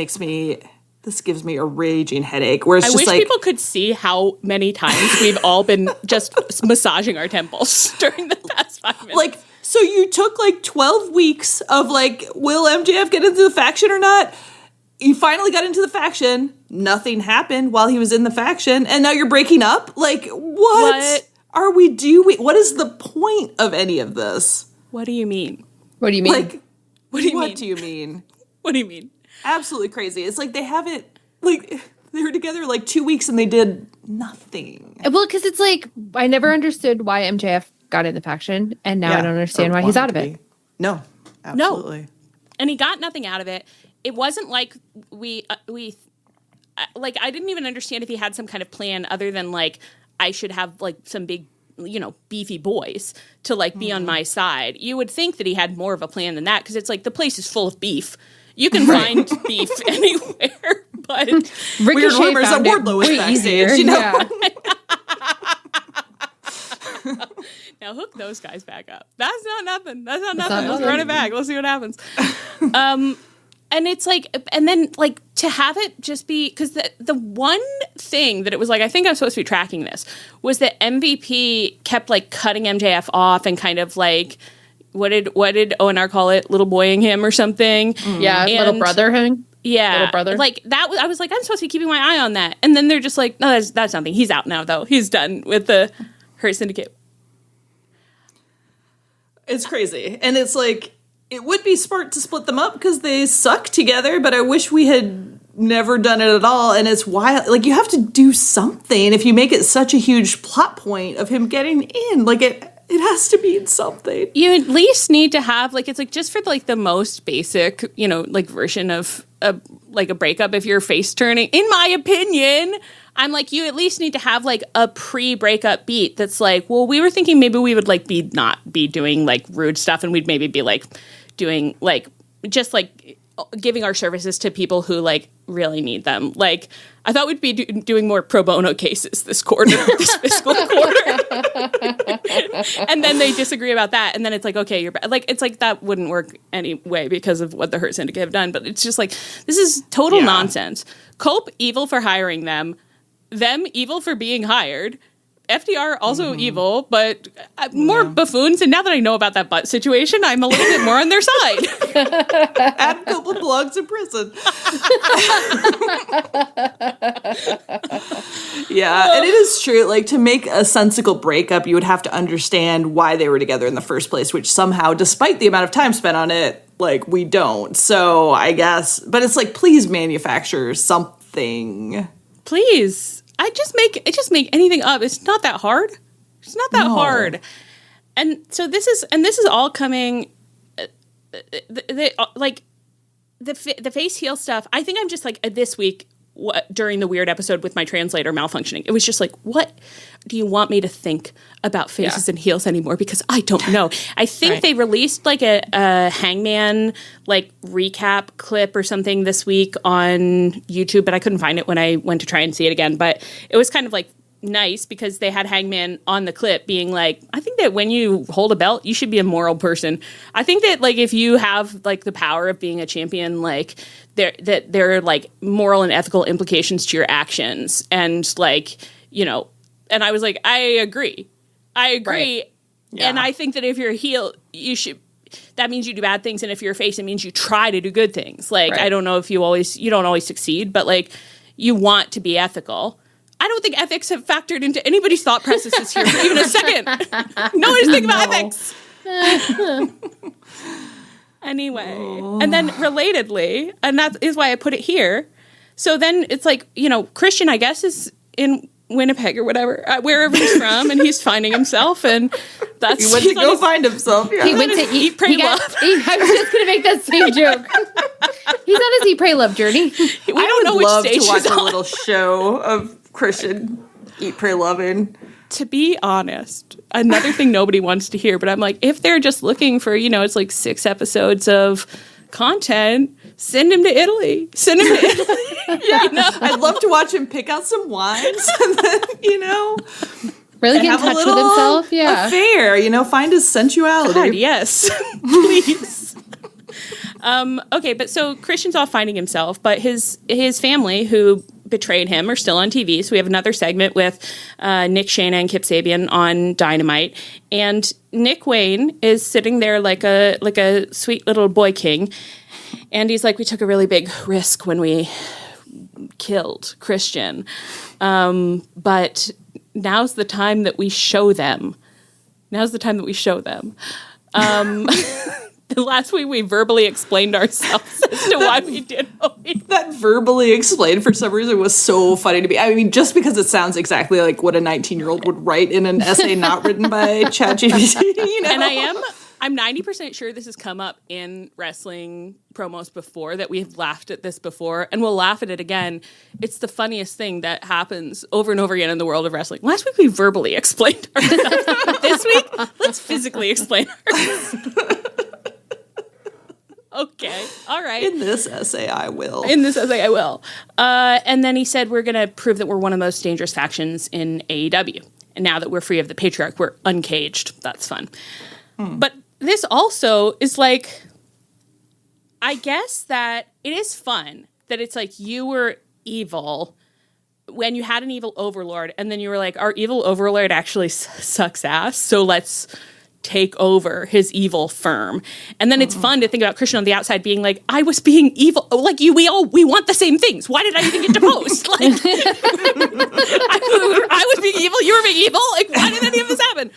gives me a raging headache. Where it's I just wish like, people could see how many times we've all been just massaging our temples during the past 5 minutes. like, so you took like 12 weeks of like, will MJF get into the faction or not? You finally got into the faction. Nothing happened while he was in the faction, and now you're breaking up? Like, what are we doing? What is the point of any of this? What do you mean? What do you mean? Like, What do you mean? What do you mean? What do you mean? Absolutely crazy. It's like they haven't, like, they were together like 2 weeks and they did nothing. Well, because it's like, I never understood why MJF got in the faction, and now I don't understand why he's out of it. No, absolutely. No. And he got nothing out of it. It wasn't like like, I didn't even understand if he had some kind of plan other than like, I should have like some big, beefy boys to like be on my side. You would think that he had more of a plan than that, because it's like the place is full of beef. You can find beef anywhere, but weird rumors that Wardlow was backstage, Now hook those guys back up. That's not nothing. Let's run it back. Let's see what happens. And it's like, and then like to have it just be, because the one thing that it was like, I think I'm supposed to be tracking this, was that MVP kept like cutting MJF off and kind of like, what did ONR call it? Little boying him or something. Yeah, and, little brother him. Yeah, little brother. Like that was, I was like, I'm supposed to be keeping my eye on that, and then they're just like, no, that's nothing. He's out now, though. He's done with the Hurt Syndicate. It's crazy, and it's like, it would be smart to split them up because they suck together, but I wish we had never done it at all. And it's wild. Like, you have to do something if you make it such a huge plot point of him getting in. Like, it has to be in something. You at least need to have, like, it's like just for like the most basic, like version of like a breakup if you're face turning. In my opinion, I'm like, you at least need to have like a pre-breakup beat that's like, well, we were thinking maybe we would like not be doing like rude stuff, and we'd maybe be like doing like just like giving our services to people who like really need them. Like, I thought we'd be doing more pro bono cases this quarter, this fiscal quarter. And then they disagree about that, and then it's like, okay, you're like, it's like that wouldn't work anyway because of what the Hurt Syndicate have done. But it's just like, this is total nonsense. Culp evil for hiring them evil for being hired. FDR also evil, but more buffoons. And now that I know about that butt situation, I'm a little bit more on their side. Add a couple plugs in prison. Yeah, and it is true. Like, to make a sensical breakup, you would have to understand why they were together in the first place, which somehow, despite the amount of time spent on it, like, we don't. So I guess, but it's like, please manufacture something. Please. I just make anything up. It's not that hard. It's not that hard. And so this is all coming, like the face heel stuff. I think I'm just like this week during the weird episode with my translator malfunctioning. It was just like, what do you want me to think about faces and heels anymore? Because I don't know. I think they released like a Hangman like recap clip or something this week on YouTube, but I couldn't find it when I went to try and see it again. But it was kind of like nice because they had Hangman on the clip being like, I think that when you hold a belt, you should be a moral person. I think that like if you have like the power of being a champion, like there are like moral and ethical implications to your actions. And like, you know, and I was like, I agree. Right. Yeah. And I think that if you're a heel, that means you do bad things. And if you're a face, it means you try to do good things. Like, I don't know if you don't always succeed, but like you want to be ethical. I don't think ethics have factored into anybody's thought processes here for even a second. No one's thinking about ethics. Anyway, and then relatedly, and that is why I put it here. So then it's like, you know, Christian, I guess, is in Winnipeg or whatever, wherever he's from, and he's finding himself, and that's he went to go find himself. Yeah. He went to eat, pray, love. I was just going to make that same joke. He's on his eat, pray, love journey. We don't know which stage to watch he's on. A little show of Christian eat, pray, loving. To be honest, another thing nobody wants to hear, but I'm like, if they're just looking for, you know, it's like 6 episodes of content, send him to Italy. Send him to Italy. Yeah, you know? I'd love to watch him pick out some wines and then, you know, really get in touch with himself. Yeah, affair. You know, find his sensuality. God, yes, please. Okay, but so Christian's off finding himself, but his family who betrayed him are still on TV. So we have another segment with Nick Shana and Kip Sabian on Dynamite, and Nick Wayne is sitting there like a sweet little boy king, and he's like, we took a really big risk when we killed Christian, but now's the time that we show them. The last week we verbally explained ourselves as to why we did what we did. That verbally explained for some reason was so funny to me. I mean, just because it sounds exactly like what a 19-year-old would write in an essay not written by ChatGPT, you know? And I'm 90% sure this has come up in wrestling promos before, that we've laughed at this before, and we'll laugh at it again. It's the funniest thing that happens over and over again in the world of wrestling. Last week we verbally explained ourselves. This week, let's physically explain ourselves. Okay, all right. In this essay, I will. And then he said, we're going to prove that we're one of the most dangerous factions in AEW. And now that we're free of the patriarch, we're uncaged. That's fun. But this also is like, I guess that it is fun that it's like you were evil when you had an evil overlord, and then you were like, our evil overlord actually sucks ass, so let's take over his evil firm. And then it's fun to think about Christian on the outside being like, I was being evil. Like, we want the same things. Why did I even get deposed? Like, I was being evil. You were being evil. Like, why did any of this happen?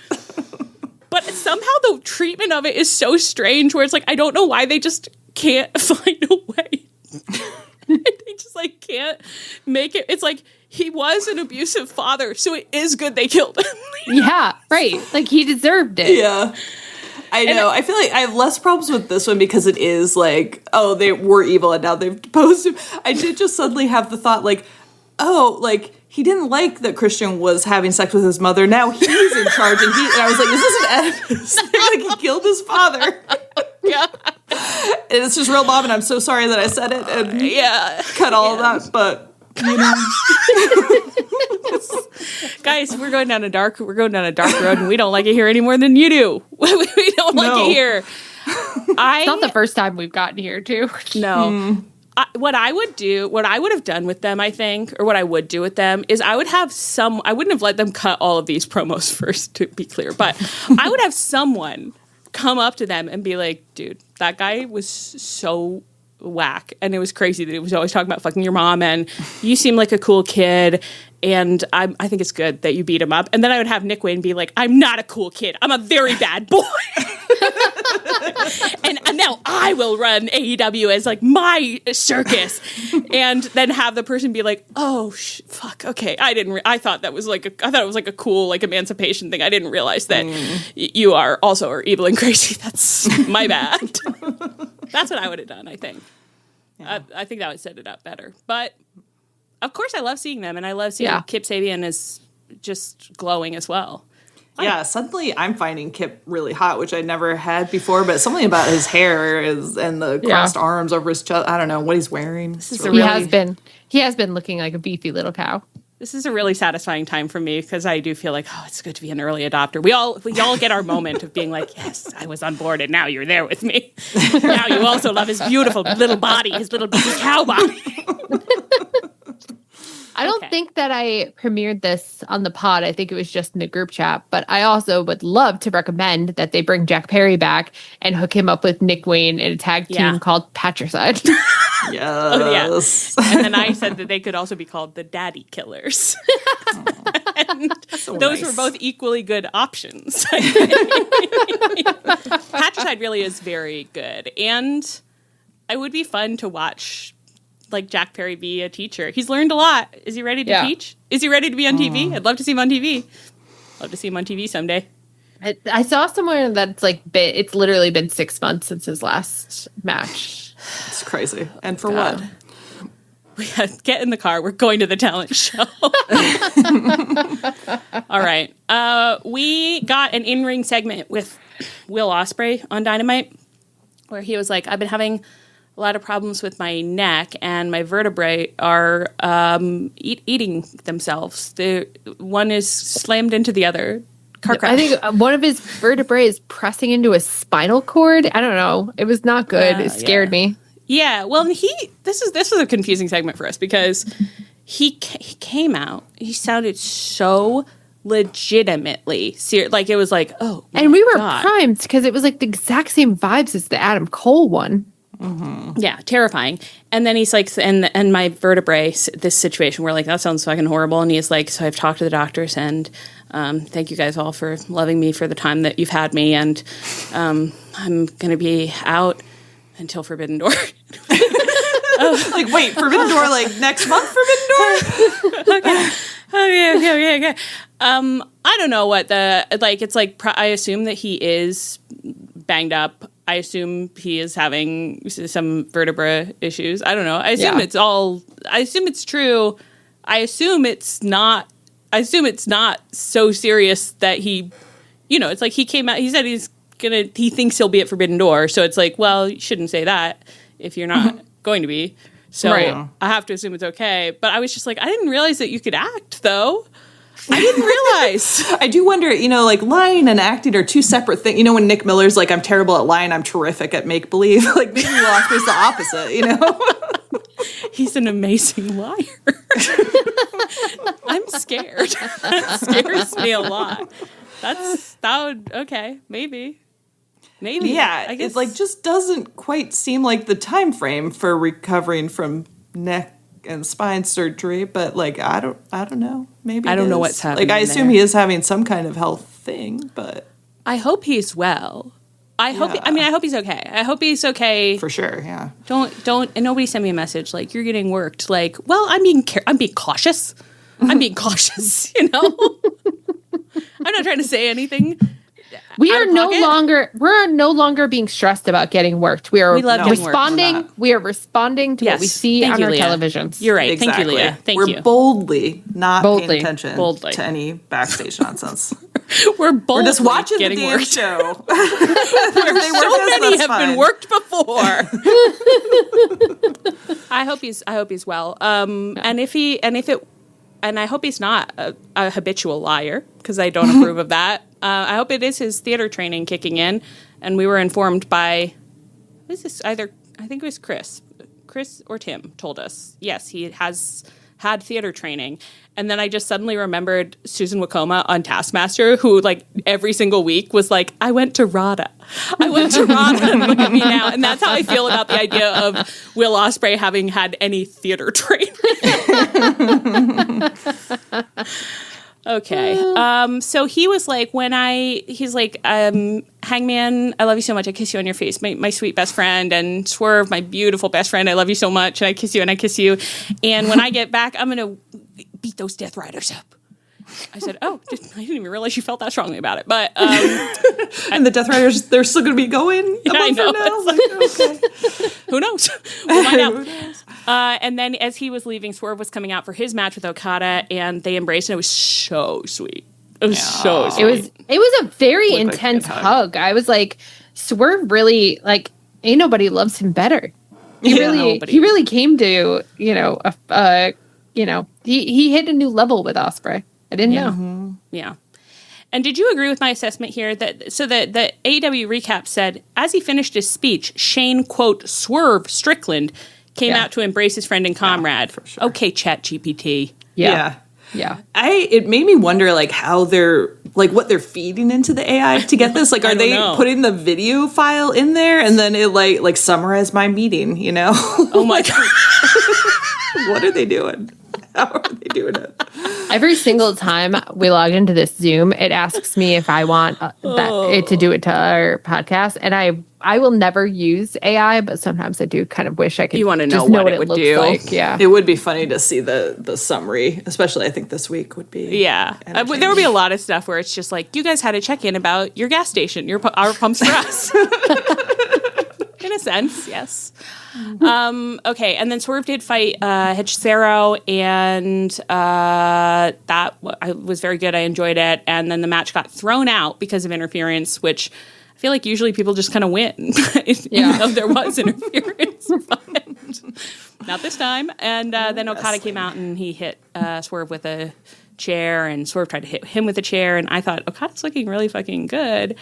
But somehow the treatment of it is so strange, where it's like, I don't know why they just can't find a way. They just like can't make it. It's like, he was an abusive father, so it is good they killed him. Yeah, right. Like, he deserved it. Yeah. I know. I feel like I have less problems with this one because it is like, oh, they were evil and now they've deposed him. I did just suddenly have the thought, like, oh, like, he didn't like that Christian was having sex with his mother. Now he's in charge. And I was like, is this an Oedipus? Like, he killed his father. Yeah. And it's just real Bob, and I'm so sorry that I said it and cut all of that, but, you know. Guys, we're going down a dark road, and we don't like it here any more than you do. We don't like it here. It's not the first time we've gotten here, too. No. What I would have done with them, I think, or what I would do with them is I wouldn't have let them cut all of these promos first, to be clear, but I would have someone come up to them and be like, dude, that guy was so whack, and it was crazy that he was always talking about fucking your mom, and you seem like a cool kid, and I think it's good that you beat him up. And then I would have Nick Wayne be like, I'm not a cool kid, I'm a very bad boy. and now I will run AEW as like my circus. And then have the person be like, oh fuck, okay, I thought it was like a cool like emancipation thing. I didn't realize that you are evil and crazy. That's my bad. That's what I would have done, I think. Yeah. I think that would set it up better. But of course I love seeing them, and I love seeing Kip Sabian is just glowing as well. Yeah, suddenly I'm finding Kip really hot, which I never had before, but something about his hair and the crossed arms over his chest. I don't know what he's wearing. He has been looking like a beefy little cow. This is a really satisfying time for me because I do feel like, oh, it's good to be an early adopter. We all get our moment of being like, yes, I was on board, and now you're there with me. Now you also love his beautiful little body, his little cow body. I don't think that I premiered this on the pod. I think it was just in the group chat. But I also would love to recommend that they bring Jack Perry back and hook him up with Nick Wayne in a tag team called Patricide. Yes. Oh, yeah. And then I said that they could also be called the Daddy Killers. And those were both equally good options. Patricide really is very good. And it would be fun to watch like Jack Perry be a teacher. He's learned a lot. Is he ready to teach? Is he ready to be on TV? I'd love to see him on TV. Love to see him on TV someday. I saw somewhere that it's literally been 6 months since his last match. It's crazy. And for what? We get in the car. We're going to the talent show. All right. We got an in-ring segment with Will Ospreay on Dynamite where he was like, I've been having a lot of problems with my neck, and my vertebrae are eating themselves. One is slammed into the other. Car crash. I think one of his vertebrae is pressing into his spinal cord. I don't know. It was not good. It scared me. Yeah. Well, this was a confusing segment for us because he came out. He sounded so legitimately serious. Like it was like, oh, and we were primed because it was like the exact same vibes as the Adam Cole one. Mm-hmm. Yeah, terrifying. And then he's like, and my vertebrae, this situation, we're like, that sounds fucking horrible. And he's like, so I've talked to the doctors, and thank you guys all for loving me for the time that you've had me, and I'm gonna be out until Forbidden Door. Like, wait, Forbidden Door, like next month, Forbidden Door? Okay. I don't know what it's like. I assume that he is banged up. I assume he is having some vertebra issues. I don't know. I assume it's true. I assume it's not so serious that he, it's like he came out, he said he thinks he'll be at Forbidden Door. So it's like, well, you shouldn't say that if you're not going to be. So I have to assume it's okay. But I was just like, I didn't realize that you could act though. I didn't realize. I do wonder, like lying and acting are two separate things. When Nick Miller's like, I'm terrible at lying, I'm terrific at make-believe. Like maybe Will Ospreay's the opposite, He's an amazing liar. I'm scared. That scares me a lot. Okay, maybe. Yeah, I guess. It like just doesn't quite seem like the time frame for recovering from neck and spine surgery, but like I don't know. Maybe I don't know what's happening. Like I assume he is having some kind of health thing, but I hope he's well. I hope he's okay. I hope he's okay. For sure, yeah. Don't and nobody send me a message like you're getting worked. Like, well, I'm being cautious. I'm being cautious, I'm not trying to say anything We out are of pocket? we're no longer being stressed about getting worked. We love getting worked. responding. We are responding to what we see Thank on you, our Leah. televisions. You're right. Exactly. Thank you, Leah. Thank We're you. boldly not Boldly. paying attention Boldly. to any backstage nonsense. We're We're just watching the getting damn worked. show. So many have been worked before. I hope he's well. And I hope he's not a habitual liar, because I don't approve of that. I hope it is his theater training kicking in, and we were informed by, is this I think it was Kris or Tim told us, yes, he has had theater training. And then I just suddenly remembered Susan Wokoma on Taskmaster, who like every single week was like, I went to RADA. And look at me now. And that's how I feel about the idea of Will Ospreay having had any theater training. Okay. So he was like, Hangman, I love you so much. I kiss you on your face. My sweet best friend. And Swerve, my beautiful best friend. I love you so much. And I kiss you and I kiss you. And when I get back, I'm going to beat those Death Riders up. I said, I didn't even realize you felt that strongly about it. But and the Death Riders, they're still going to be going a month from now. Like, okay. Who knows? We'll find out. And then as he was leaving, Swerve was coming out for his match with Okada, and they embraced, and it was so sweet. It was so sweet. It was a very Looked like a intense good hug. I was like, Swerve really, like, ain't nobody loves him better. He really came to, he hit a new level with Ospreay. I didn't know. Mm-hmm. Yeah. And did you agree with my assessment here that the AEW recap said, as he finished his speech, Shane, quote, Swerve Strickland came out to embrace his friend and comrade. For sure. Okay, ChatGPT. Yeah. It made me wonder, like, how they're, like, what they're feeding into the AI to get this. Like, are they putting the video file in there and then it, like summarize my meeting, you know? Oh, my God. What are they doing? How are they doing it? Every single time we log into this Zoom, it asks me if I want it to do it to our podcast. And I will never use AI, but sometimes I do kind of wish I could. You want to just know what it would looks do. like. Yeah. It would be funny to see the summary, especially I think this week would be. Yeah. There would be a lot of stuff where it's just like, you guys had to check in about your gas station, our pumps for us. In a sense, yes. Okay, and then Swerve did fight Hechicero, and that was very good. I enjoyed it. And then the match got thrown out because of interference, which I feel like usually people just kind of win, even though there was interference. But not this time. And then Okada came out and he hit Swerve with a chair, and Swerve tried to hit him with a chair. And I thought, Okada's looking really fucking good.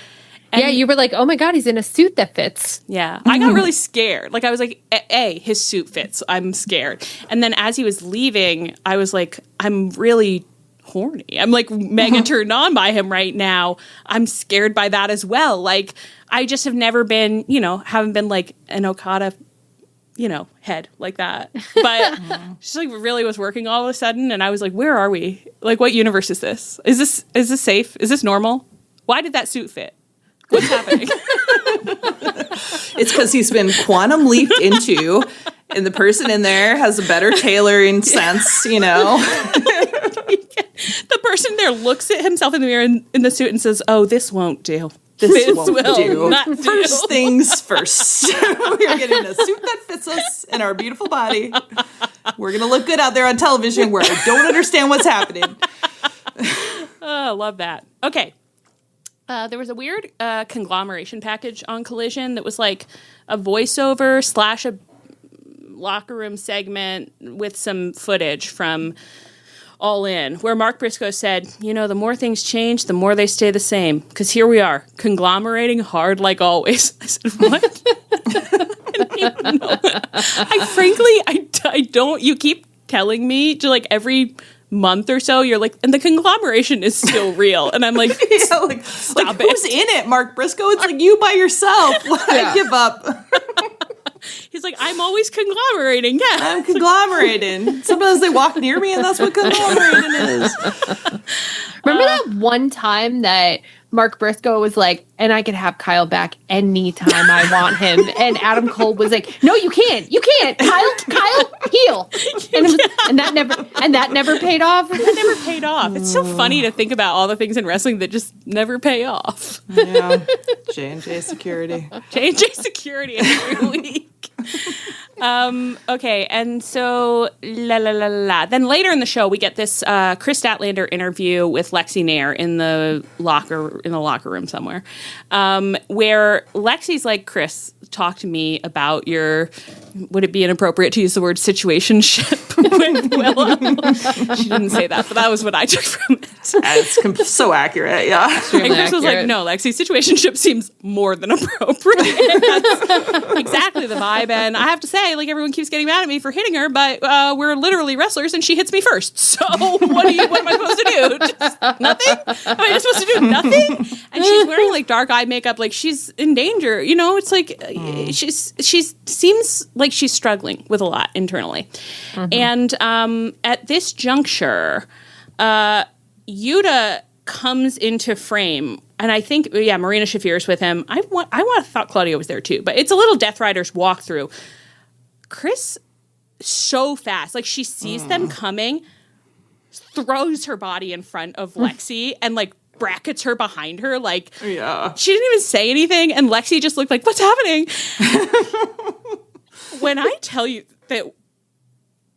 And you were like, oh my God, he's in a suit that fits. Yeah. I got really scared. Like, I was like, his suit fits. I'm scared. And then as he was leaving, I was like, I'm really horny. I'm like mega turned on by him right now. I'm scared by that as well. Like, I just have never been, haven't been like an Okada, head like that. But she like really was working all of a sudden. And I was like, where are we? Like, what universe is this? Is this safe? Is this normal? Why did that suit fit? What's happening? It's because he's been quantum leaped into, and the person in there has a better tailoring sense, The person there looks at himself in the mirror in the suit and says, oh, this won't do. This won't will do. not do. First things first. We're getting a suit that fits us and our beautiful body. We're going to look good out there on television where I don't understand what's happening. Oh, I love that. Okay. There was a weird conglomeration package on Collision that was like a voiceover / a locker room segment with some footage from All In, where Mark Briscoe said, the more things change, the more they stay the same. Because here we are, conglomerating hard like always. I said, what? I don't even know. I don't. You keep telling me to like every month or so, you're like, and the conglomeration is still real. And I'm like, stop it. Who's in it, Mark Briscoe? It's like you by yourself. I give up. He's like, I'm always conglomerating. Yeah. I'm conglomerating. Sometimes they walk near me and that's what conglomerating is. Remember that one time that Mark Briscoe was like, and I could have Kyle back anytime I want him. And Adam Cole was like, no, you can't. Kyle, heel. And that never paid off. That never paid off. It's so funny to think about all the things in wrestling that just never pay off. Yeah. J&J Security. J&J Security every week. Okay, and so Then later in the show, we get this Kris Statlander interview with Lexy Nair in the locker room somewhere, where Lexy's like, Kris, talk to me about your. Would it be inappropriate to use the word situationship with Willow? She didn't say that, but that was what I took from it. It's so accurate, yeah. And Kris was like, no, Lexy, situationship seems more than appropriate. That's exactly the vibe. And I have to say, like, everyone keeps getting mad at me for hitting her, but we're literally wrestlers and she hits me first. So what am I supposed to do? Just nothing? Am I just supposed to do nothing? And she's wearing like dark eye makeup, like she's in danger. You know, it's like she seems like she's struggling with a lot internally. And at this juncture, Yuta comes into frame, and I think Marina Shafir's with him. I thought Claudio was there too, but it's a little Death Riders walkthrough. Kris, so fast, like she sees them coming, throws her body in front of Lexy and like brackets her behind her. Like she didn't even say anything, and Lexy just looked like, what's happening? When I tell you that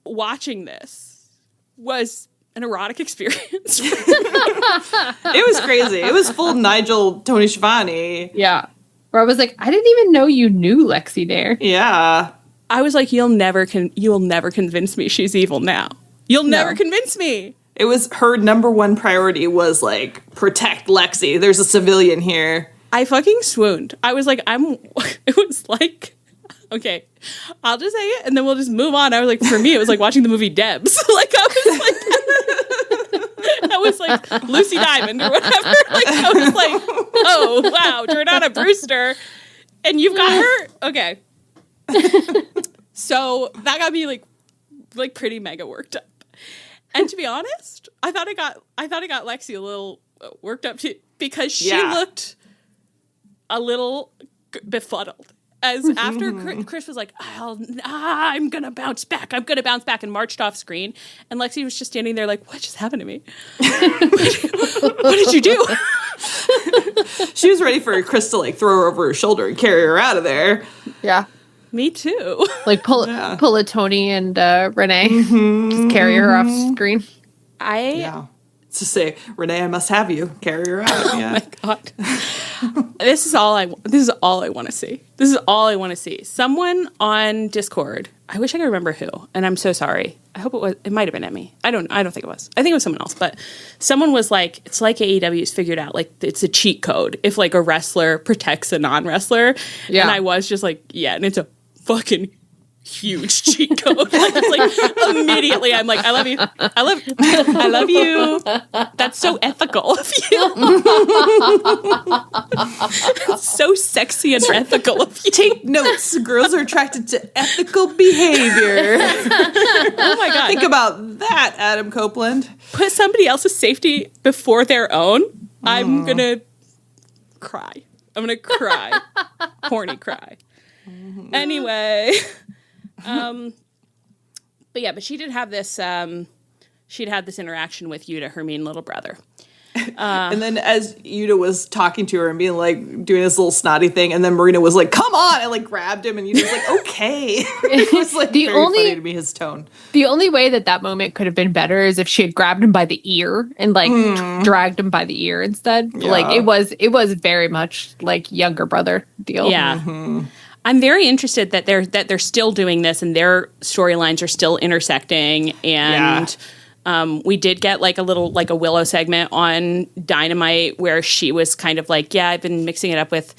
watching this was an erotic experience. It was crazy. It was full Nigel Tony Schiavone. Yeah. Where I was like, I didn't even know you knew Lexy Nair. Yeah. I was like, you will never convince me she's evil now. You'll never convince me. It was her number one priority was like, protect Lexy. There's a civilian here. I fucking swooned. I was like, it was like, okay, I'll just say it and then we'll just move on. I was like, for me, it was like watching the movie Debs. Like, I was like Lucy Diamond or whatever. Like, I was like, oh, wow, Jordana Brewster. And you've got her? Okay. So that got me like pretty mega worked up. And to be honest, I thought it got Lexy a little worked up too, because she looked a little befuddled. As after Kris was like, I'm going to bounce back, and marched off screen. And Lexy was just standing there like, what just happened to me? What did you do? She was ready for Kris to like throw her over her shoulder and carry her out of there. Yeah. Me too. Like pull a Toni and Renee. Just carry her off screen. To say, Renee, I must have you. Carry her out. Yeah. Oh my God. This is all I want to see. This is all I want to see. Someone on Discord, I wish I could remember who, and I'm so sorry. I hope it might have been Emmy. I don't think it was. I think it was someone else, but someone was like, it's like AEW's figured out, like, it's a cheat code if like a wrestler protects a non-wrestler. Yeah. And I was just like, yeah, and it's a fucking huge cheat code. Like, it's like immediately I'm like, I love you. That's so ethical of you. It's so sexy and ethical of you. Take notes. Girls are attracted to ethical behavior. Oh my God. Think about that, Adam Copeland. Put somebody else's safety before their own. I'm gonna cry. Horny cry. Anyway. But she did have this, she'd had this interaction with Yuta, her mean little brother. And then as Yuta was talking to her and being like, doing this little snotty thing, and then Marina was like, come on, and like grabbed him, and Yuta was like, okay. It was like funny to me, his tone. The only way that moment could have been better is if she had grabbed him by the ear and like dragged him by the ear instead. Yeah. Like it was very much like younger brother deal. Yeah. I'm very interested that they're still doing this and their storylines are still intersecting. And we did get like a little like a Willow segment on Dynamite where she was kind of like, yeah, I've been mixing it up with,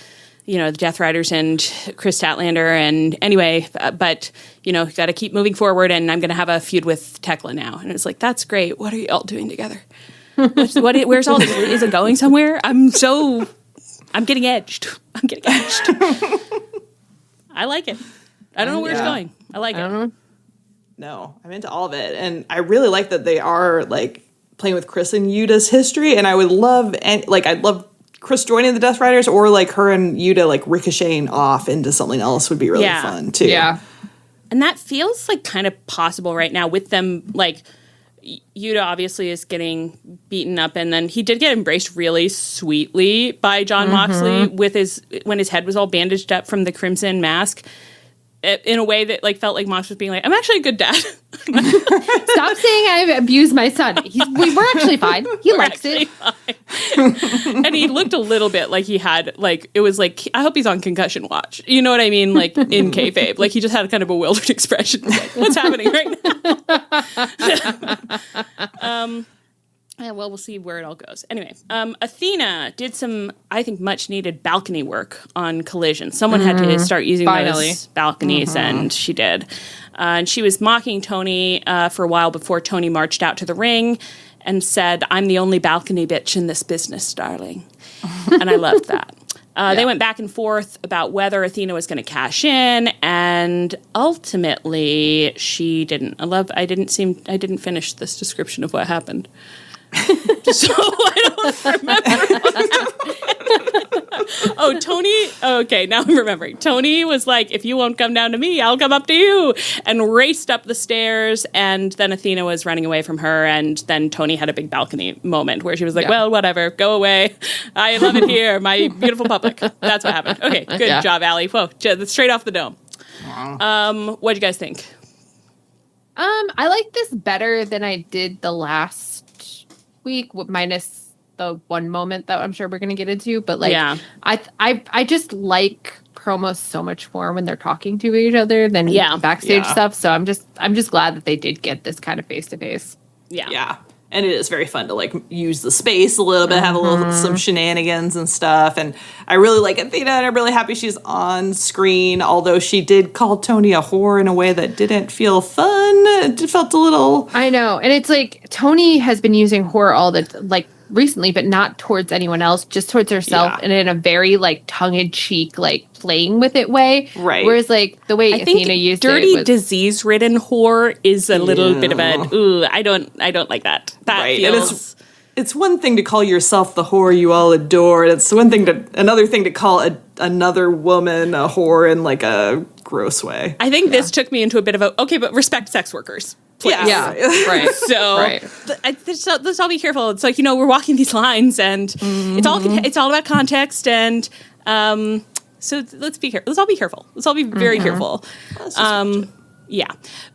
the Death Riders and Kris Statlander. And anyway, but, got to keep moving forward and I'm going to have a feud with Tekla now. And it's like, that's great. What are you all doing together? Where's all this? Is it going somewhere? I'm getting edged. I like it. I don't know where it's going. I like it. No, I'm into all of it. And I really like that they are like playing with Kris and Yuta's history. And I would love, I'd love Kris joining the Death Riders, or like her and Yuta like ricocheting off into something else would be really fun too. Yeah. And that feels like kind of possible right now with them. Like Yuta obviously is getting beaten up, and then he did get embraced really sweetly by Jon Moxley with when his head was all bandaged up from the Crimson Mask, in a way that like felt like Mox was being like, "I'm actually a good dad." Stop saying I abused my son. We're actually fine. He likes it. And he looked a little bit like he had, like, it was like, I hope he's on concussion watch. You know what I mean? Like, in kayfabe. Like, he just had a kind of bewildered expression. Like, what's happening right now? Yeah, well, we'll see where it all goes. Anyway, Athena did some, I think, much-needed balcony work on Collision. Someone had to start using those balconies, and she did. And she was mocking Toni for a while before Toni marched out to the ring and said, "I'm the only balcony bitch in this business, darling." And I loved that. They went back and forth about whether Athena was going to cash in, and ultimately she didn't. I didn't finish this description of what happened. So I don't remember what happened. Oh, Toni. Okay, now I'm remembering. Toni was like, "If you won't come down to me, I'll come up to you," and raced up the stairs. And then Athena was running away from her. And then Toni had a big balcony moment where she was like, "Well, whatever, go away. I love it here, my beautiful public." That's what happened. Okay, good job, Allie. Whoa, straight off the dome. What'd you guys think? I like this better than I did the last week, minus the one moment that I'm sure we're going to get into. But like, I just like promos so much more when they're talking to each other than backstage stuff. So I'm just glad that they did get this kind of face to face. Yeah. And it is very fun to like use the space a little bit, have some shenanigans and stuff. And I really like Athena, and I'm really happy she's on screen. Although she did call Toni a whore in a way that didn't feel fun. It felt a little. I know, and it's like Toni has been using whore recently, but not towards anyone else, just towards herself, and in a very like tongue-in-cheek, like playing with it way. Right. Whereas like the way Athena used dirty, it was disease-ridden whore is a little bit of an ooh. I don't like that. That feels. And it's one thing to call yourself the whore you all adore, and it's another thing to call another woman a whore in like a gross way. I think this took me into a bit of but respect sex workers. Please. Yeah, right. So let's all be careful. It's like, we're walking these lines, and it's all about context, and so let's be careful. Let's all be careful. Let's all be very careful. Yeah,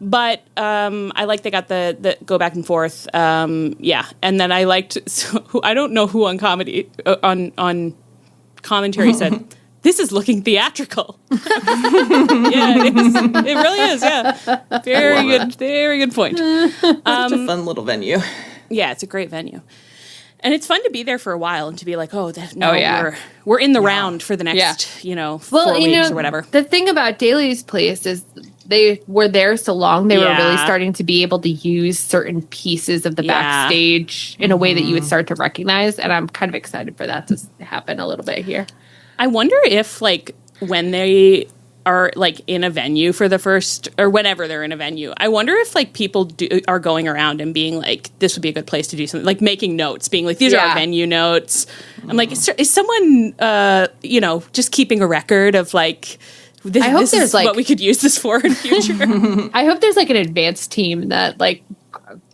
but I like they got the go back and forth. And then I liked. So, I don't know who on comedy on commentary said, "This is looking theatrical." Yeah, it is. It really is. Yeah, very good point. Such a fun little venue. Yeah, it's a great venue, and it's fun to be there for a while and to be like, we're in the round for the next 4 weeks or whatever. The thing about Daly's Place is they were there so long, they were really starting to be able to use certain pieces of the backstage in a way that you would start to recognize, and I'm kind of excited for that to happen a little bit here. I wonder if, like, when they are, like, in a venue for the first, or whenever they're in a venue, I wonder if, like, people are going around and being like, this would be a good place to do something, like making notes, being like, these are our venue notes. I'm like, is someone, just keeping a record of, like, this is what we could use this for in future? I hope there's, like, an advanced team that, like,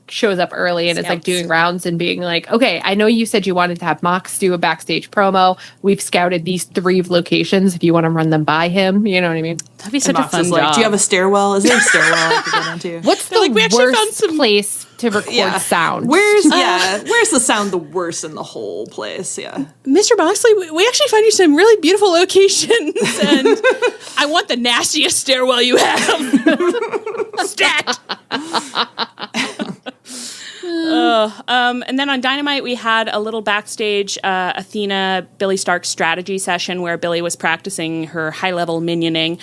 shows up early and is like doing rounds and being like, okay, I know you said you wanted to have Mox do a backstage promo. We've scouted these 3 locations if you want to run them by him. You know what I mean? That'd be such a fun job. Like, do you have a stairwell? Is there a stairwell I could get into? What's the worst place to record sound? Where's the sound the worst in the whole place? Yeah. Mr. Moxley, we actually found you some really beautiful locations, and I want the nastiest stairwell you have. Stat! And then on Dynamite, we had a little backstage Athena Billy Stark strategy session where Billy was practicing her high-level minioning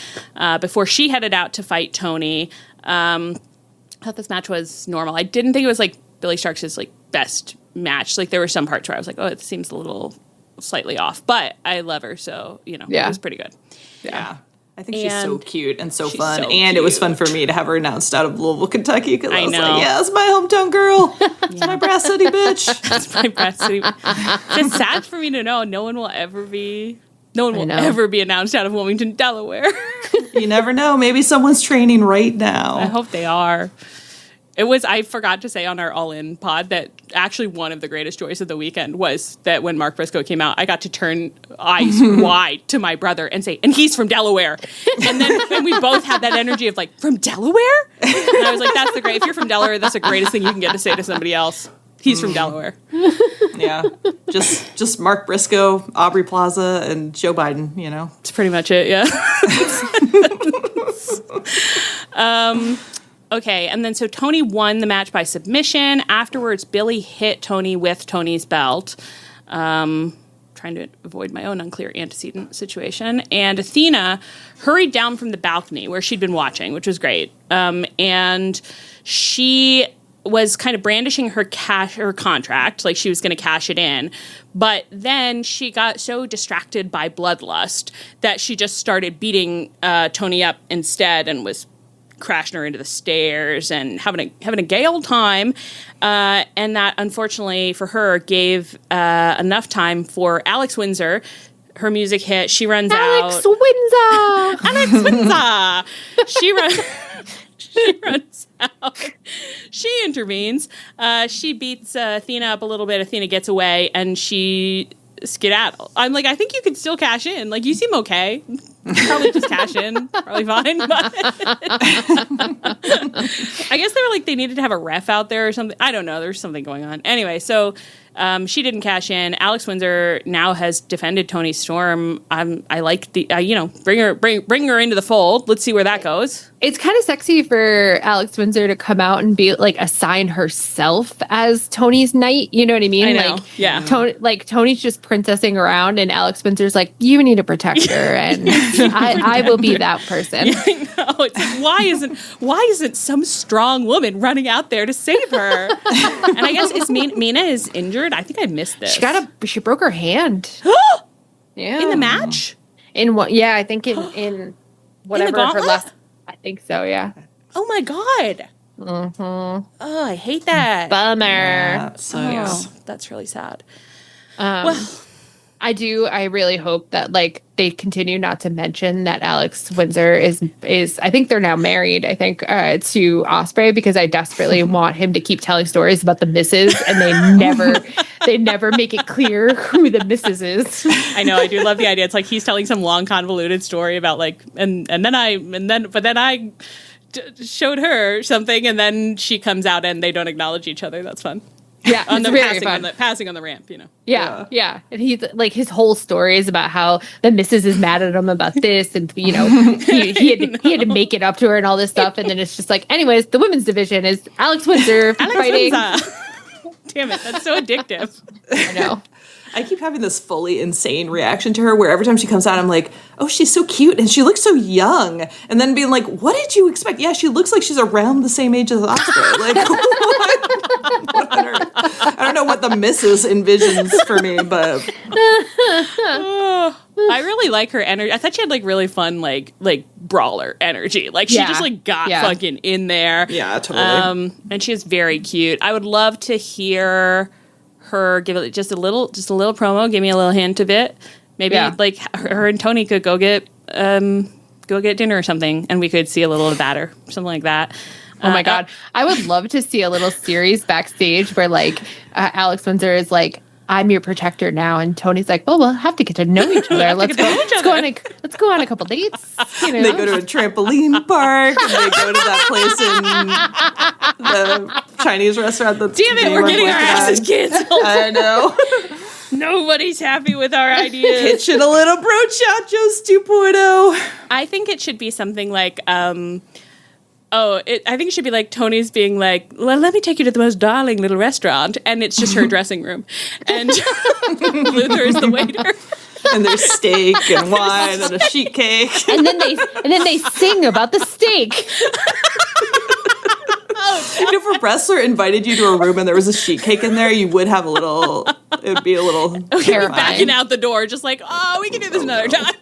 before she headed out to fight Toni. I thought this match was normal. I didn't think it was like Billy Stark's like best match. Like there were some parts where I was like, oh, it seems a little slightly off, but I love her, so it was pretty good. Yeah. I think she's so cute and so fun. So and it was fun for me to have her announced out of Louisville, Kentucky, because I was know. like, yeah, it's my hometown girl. It's my Brass City bitch. That's my Brass City. It's sad for me to know no one will ever be announced out of Wilmington, Delaware. You never know. Maybe someone's training right now. I hope they are. I forgot to say on our All In pod that actually one of the greatest joys of the weekend was that when Mark Briscoe came out, I got to turn eyes wide to my brother and say, and he's from Delaware. And we both had that energy of like, from Delaware? And I was like, that's if you're from Delaware, that's the greatest thing you can get to say to somebody else. He's from Delaware. Yeah. Just Mark Briscoe, Aubrey Plaza, and Joe Biden, you know? That's pretty much it, yeah. Okay, and then so Toni won the match by submission. Afterwards, Billy hit Toni with Toni's belt. Trying to avoid my own unclear antecedent situation. And Athena hurried down from the balcony where she'd been watching, which was great. And she was kind of brandishing her contract, like she was going to cash it in. But then she got so distracted by bloodlust that she just started beating Toni up instead and was crashing her into the stairs and having a gay old time. And that, unfortunately for her, gave enough time for Alex Windsor. Her music hit. She runs out. Alex Windsor! She runs out. She intervenes. She beats Athena up a little bit. Athena gets away, and she skedaddles. I'm like, I think you could still cash in. Like, you seem okay. Probably just cash in. Probably fine. But I guess they were like, they needed to have a ref out there or something. I don't know. There's something going on. Anyway, so she didn't cash in. Alex Windsor now has defended Toni Storm. I like the, bring her into the fold. Let's see where that goes. It's kind of sexy for Alex Windsor to come out and be like assign herself as Toni's knight. You know what I mean? I know. Like, yeah. Toni's just princessing around, and Alex Windsor's like, you need to protect her, and I will be that person. Yeah, I know. It's like, why isn't some strong woman running out there to save her? And I guess it's Mina is injured. I think I missed this. She broke her hand. Yeah. In the match? In what? Yeah, I think in whatever her last. I think so. Yeah. Oh my god. Mm-hmm. Oh, I hate that. Bummer. Yeah, that sucks. Oh, that's really sad. Well, I really hope that like they continue not to mention that Alex Windsor is I think they're now married, I think, to Ospreay, because I desperately want him to keep telling stories about the missus, and they never make it clear who the missus is. I know, I do love the idea. It's like he's telling some long convoluted story about like and then I showed her something, and then she comes out and they don't acknowledge each other. That's fun. Yeah, on it's the very fun. passing on the ramp, you know. Yeah. And he's like, his whole story is about how the missus is mad at him about this, and he had to make it up to her and all this stuff, and then it's just like, anyways, the women's division is Alex Windsor fighting. Damn it, that's so addictive. I know. I keep having this fully insane reaction to her where every time she comes out, I'm like, oh, she's so cute and she looks so young. And then being like, what did you expect? Yeah, she looks like she's around the same age as Ospreay. Like, what on earth? I don't know what the missus envisions for me, but. I really like her energy. I thought she had like really fun, like brawler energy. Like she just like got fucking in there. Yeah, totally. And she is very cute. I would love to hear her give it just a little promo, give me a little hint of it. Maybe like her and Toni could go get dinner or something, and we could see a little of that or something like that. Oh my god, I would love to see a little series backstage where like Alex Windsor is like, I'm your protector now, and Tony's like, well, we'll have to get to know each other. Let's go on a couple dates. You know? They go to a trampoline park, and they go to that place in the Chinese restaurant. That's damn it, we're getting our asses canceled. I know. Nobody's happy with our ideas. Pitching a little brochachos 2.0. I think it should be something like, I think it should be like Tony's being like, well, let me take you to the most darling little restaurant. And it's just her dressing room. And Luther is the waiter. And there's steak and wine and a sheet cake. And then they sing about the steak. You know, if a wrestler invited you to a room and there was a sheet cake in there, you would have it would be a little terrifying. Backing out the door, just like, oh, we can do this another time.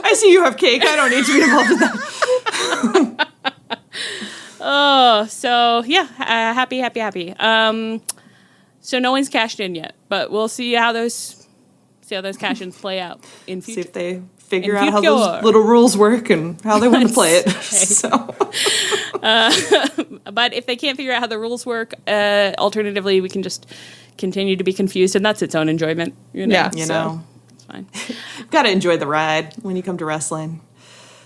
I see you have cake. I don't need to be involved in that. Oh, so yeah, happy. So no one's cashed in yet, but we'll see how those cash-ins play out in future. See if they figure out how those little rules work and how they want to play it. So. But if they can't figure out how the rules work, alternatively, we can just continue to be confused, and that's its own enjoyment. Yeah, it's fine. Got to enjoy the ride when you come to wrestling.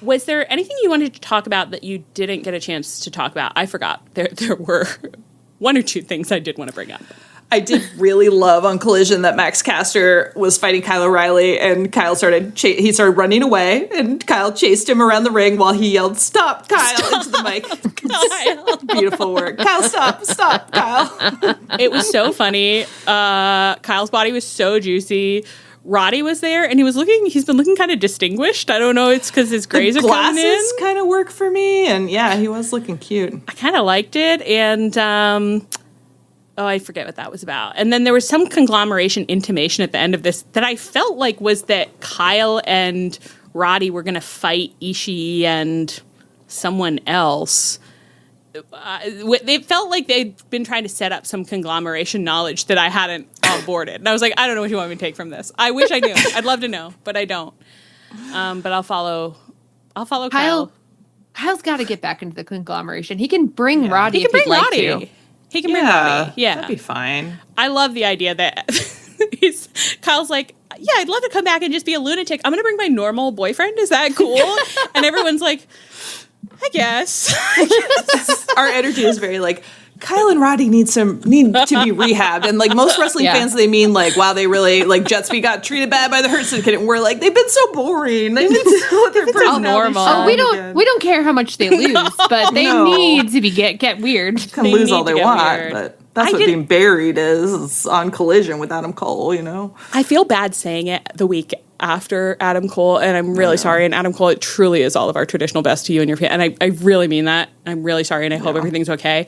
Was there anything you wanted to talk about that you didn't get a chance to talk about? I forgot. There were one or two things I did want to bring up. I did really love on Collision that Max Caster was fighting Kyle O'Reilly, and Kyle started running away, and Kyle chased him around the ring while he yelled, "Stop, Kyle!" into the mic. Kyle. Beautiful work. Kyle, stop, Kyle. It was so funny. Kyle's body was so juicy. Roddy was there, and he's been looking kind of distinguished. I don't know, it's because his grays are coming in. Glasses kind of work for me, and yeah, he was looking cute. I kind of liked it, and I forget what that was about. And then there was some conglomeration intimation at the end of this that I felt like was that Kyle and Roddy were going to fight Ishii and someone else. It felt like they'd been trying to set up some conglomeration knowledge that I hadn't onboarded. And I was like, I don't know what you want me to take from this. I wish I knew. I'd love to know, but I don't. But I'll follow Kyle. Kyle's got to get back into the conglomeration. He can bring Roddy if he'd like to. He can bring Roddy. Yeah. That'd be fine. I love the idea that Kyle's like, yeah, I'd love to come back and just be a lunatic. I'm going to bring my normal boyfriend. Is that cool? And everyone's like, I guess. Our energy is very like, Kyle and Roddy need to be rehabbed. And like most wrestling fans, they mean like, wow, they really, like Jetsby got treated bad by the Hurt Syndicate. And we're like, they've been so boring. They need to know what their personality is. Oh, we don't care how much they lose, but they need to be get weird. They can lose all they want, but that's what being buried is on Collision with Adam Cole, you know? I feel bad saying it the week after Adam Cole, and I'm really sorry. And Adam Cole, it truly is all of our traditional best to you and your family. And I really mean that. I'm really sorry, and I hope everything's okay.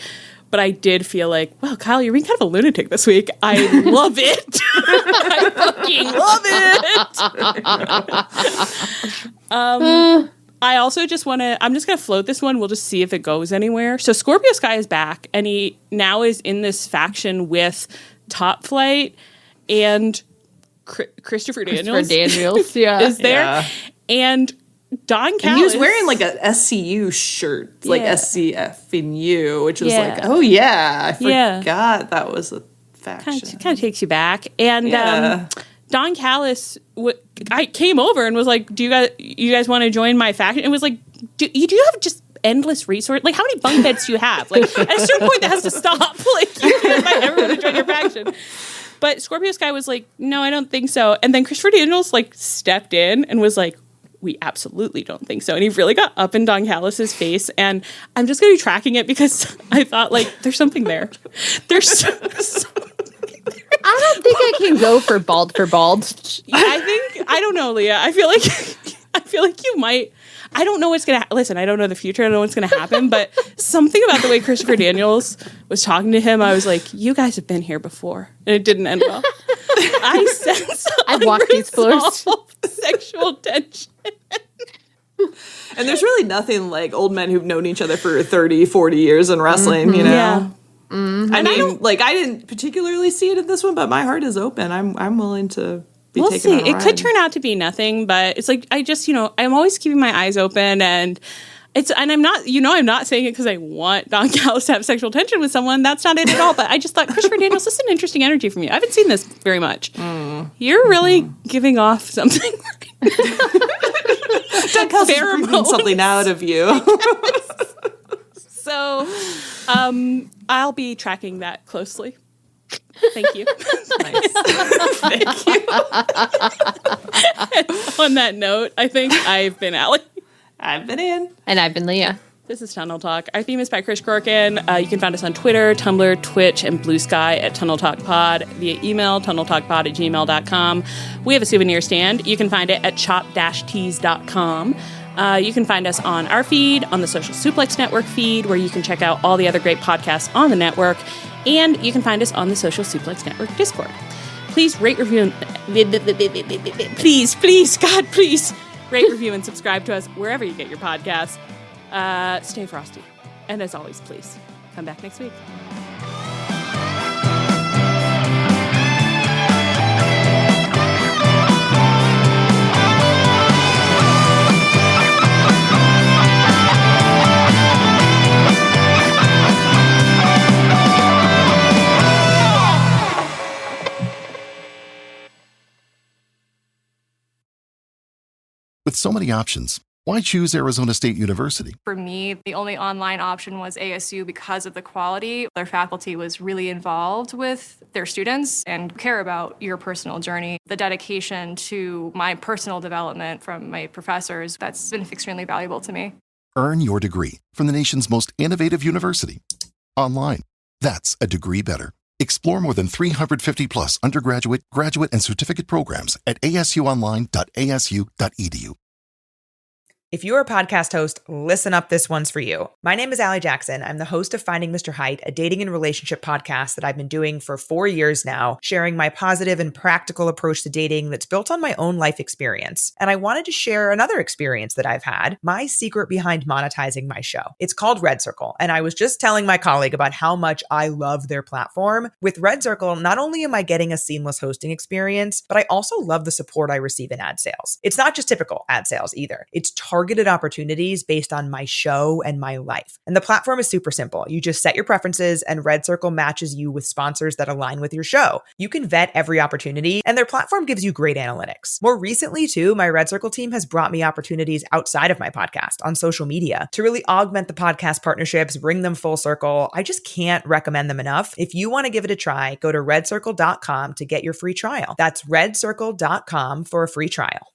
But I did feel like, well, Kyle, you're being kind of a lunatic this week. I love it. I fucking love it. I also just I'm just going to float this one. We'll just see if it goes anywhere. So Scorpio Sky is back, and he now is in this faction with Top Flight and Christopher Daniels. Is there. Yeah. And Don Callis. And he was wearing like a SCU shirt, like SCF in U, which was like, oh yeah, I forgot that was a faction. Kind of takes you back. And Don Callis, I came over and was like, "Do you guys want to join my faction?" And was like, "Do you have just endless resource? Like, how many bunk beds do you have? Like, at a certain point, that has to stop. Like, you can invite everyone to join your faction." But Scorpio Sky was like, "No, I don't think so." And then Christopher Daniels like stepped in and was like, "We absolutely don't think so." And he really got up in Don Callis's face. And I'm just going to be tracking it because I thought, like, there's something there. There's I don't think I can go for bald for bald. I don't know, Leah. I feel like you might. I don't know what's going to listen. I don't know the future. I don't know what's going to happen. But something about the way Christopher Daniels was talking to him, I was like, you guys have been here before. And it didn't end well. I sense I've walked these floors. Sexual tension. And there's really nothing like old men who've known each other for 30, 40 years in wrestling, you know? Yeah. Mm-hmm. I mean, I didn't particularly see it in this one, but my heart is open. I'm willing to be taken on a ride. It could turn out to be nothing, but it's like, I just, I'm always keeping my eyes open, and I'm not, I'm not saying it because I want Don Callis to have sexual tension with someone. That's not it at all. But I just thought, Christopher Daniels, this is an interesting energy from you. I haven't seen this very much. You're really giving off something. Don Callis is bringing something out of you. So, I'll be tracking that closely. Thank you. Nice. Thank you. On that note, I think I've been Allie. I've been in. And I've been Leah. This is Tunnel Talk. Our theme is by Chris Corkin. You can find us on Twitter, Tumblr, Twitch, and Blue Sky at Tunnel Talk Pod, via email, tunneltalkpod@gmail.com. We have a souvenir stand. You can find it at chop-tees.com. You can find us on our feed, on the Social Suplex Network feed, where you can check out all the other great podcasts on the network. And you can find us on the Social Suplex Network Discord. please rate, review, please, God, please rate, review, and subscribe to us wherever you get your podcasts. Stay frosty. And as always, please come back next week. With so many options, why choose Arizona State University? For me, the only online option was ASU because of the quality. Their faculty was really involved with their students and care about your personal journey. The dedication to my personal development from my professors, that's been extremely valuable to me. Earn your degree from the nation's most innovative university. Online. That's a degree better. Explore more than 350 plus undergraduate, graduate, and certificate programs at asuonline.asu.edu. If you're a podcast host, listen up, this one's for you. My name is Allie Jackson. I'm the host of Finding Mr. Height, a dating and relationship podcast that I've been doing for 4 years now, sharing my positive and practical approach to dating that's built on my own life experience. And I wanted to share another experience that I've had, my secret behind monetizing my show. It's called Red Circle, and I was just telling my colleague about how much I love their platform. With Red Circle, not only am I getting a seamless hosting experience, but I also love the support I receive in ad sales. It's not just typical ad sales either. It's targeted opportunities based on my show and my life. And the platform is super simple. You just set your preferences and Red Circle matches you with sponsors that align with your show. You can vet every opportunity and their platform gives you great analytics. More recently too, my Red Circle team has brought me opportunities outside of my podcast on social media to really augment the podcast partnerships, bring them full circle. I just can't recommend them enough. If you want to give it a try, go to redcircle.com to get your free trial. That's redcircle.com for a free trial.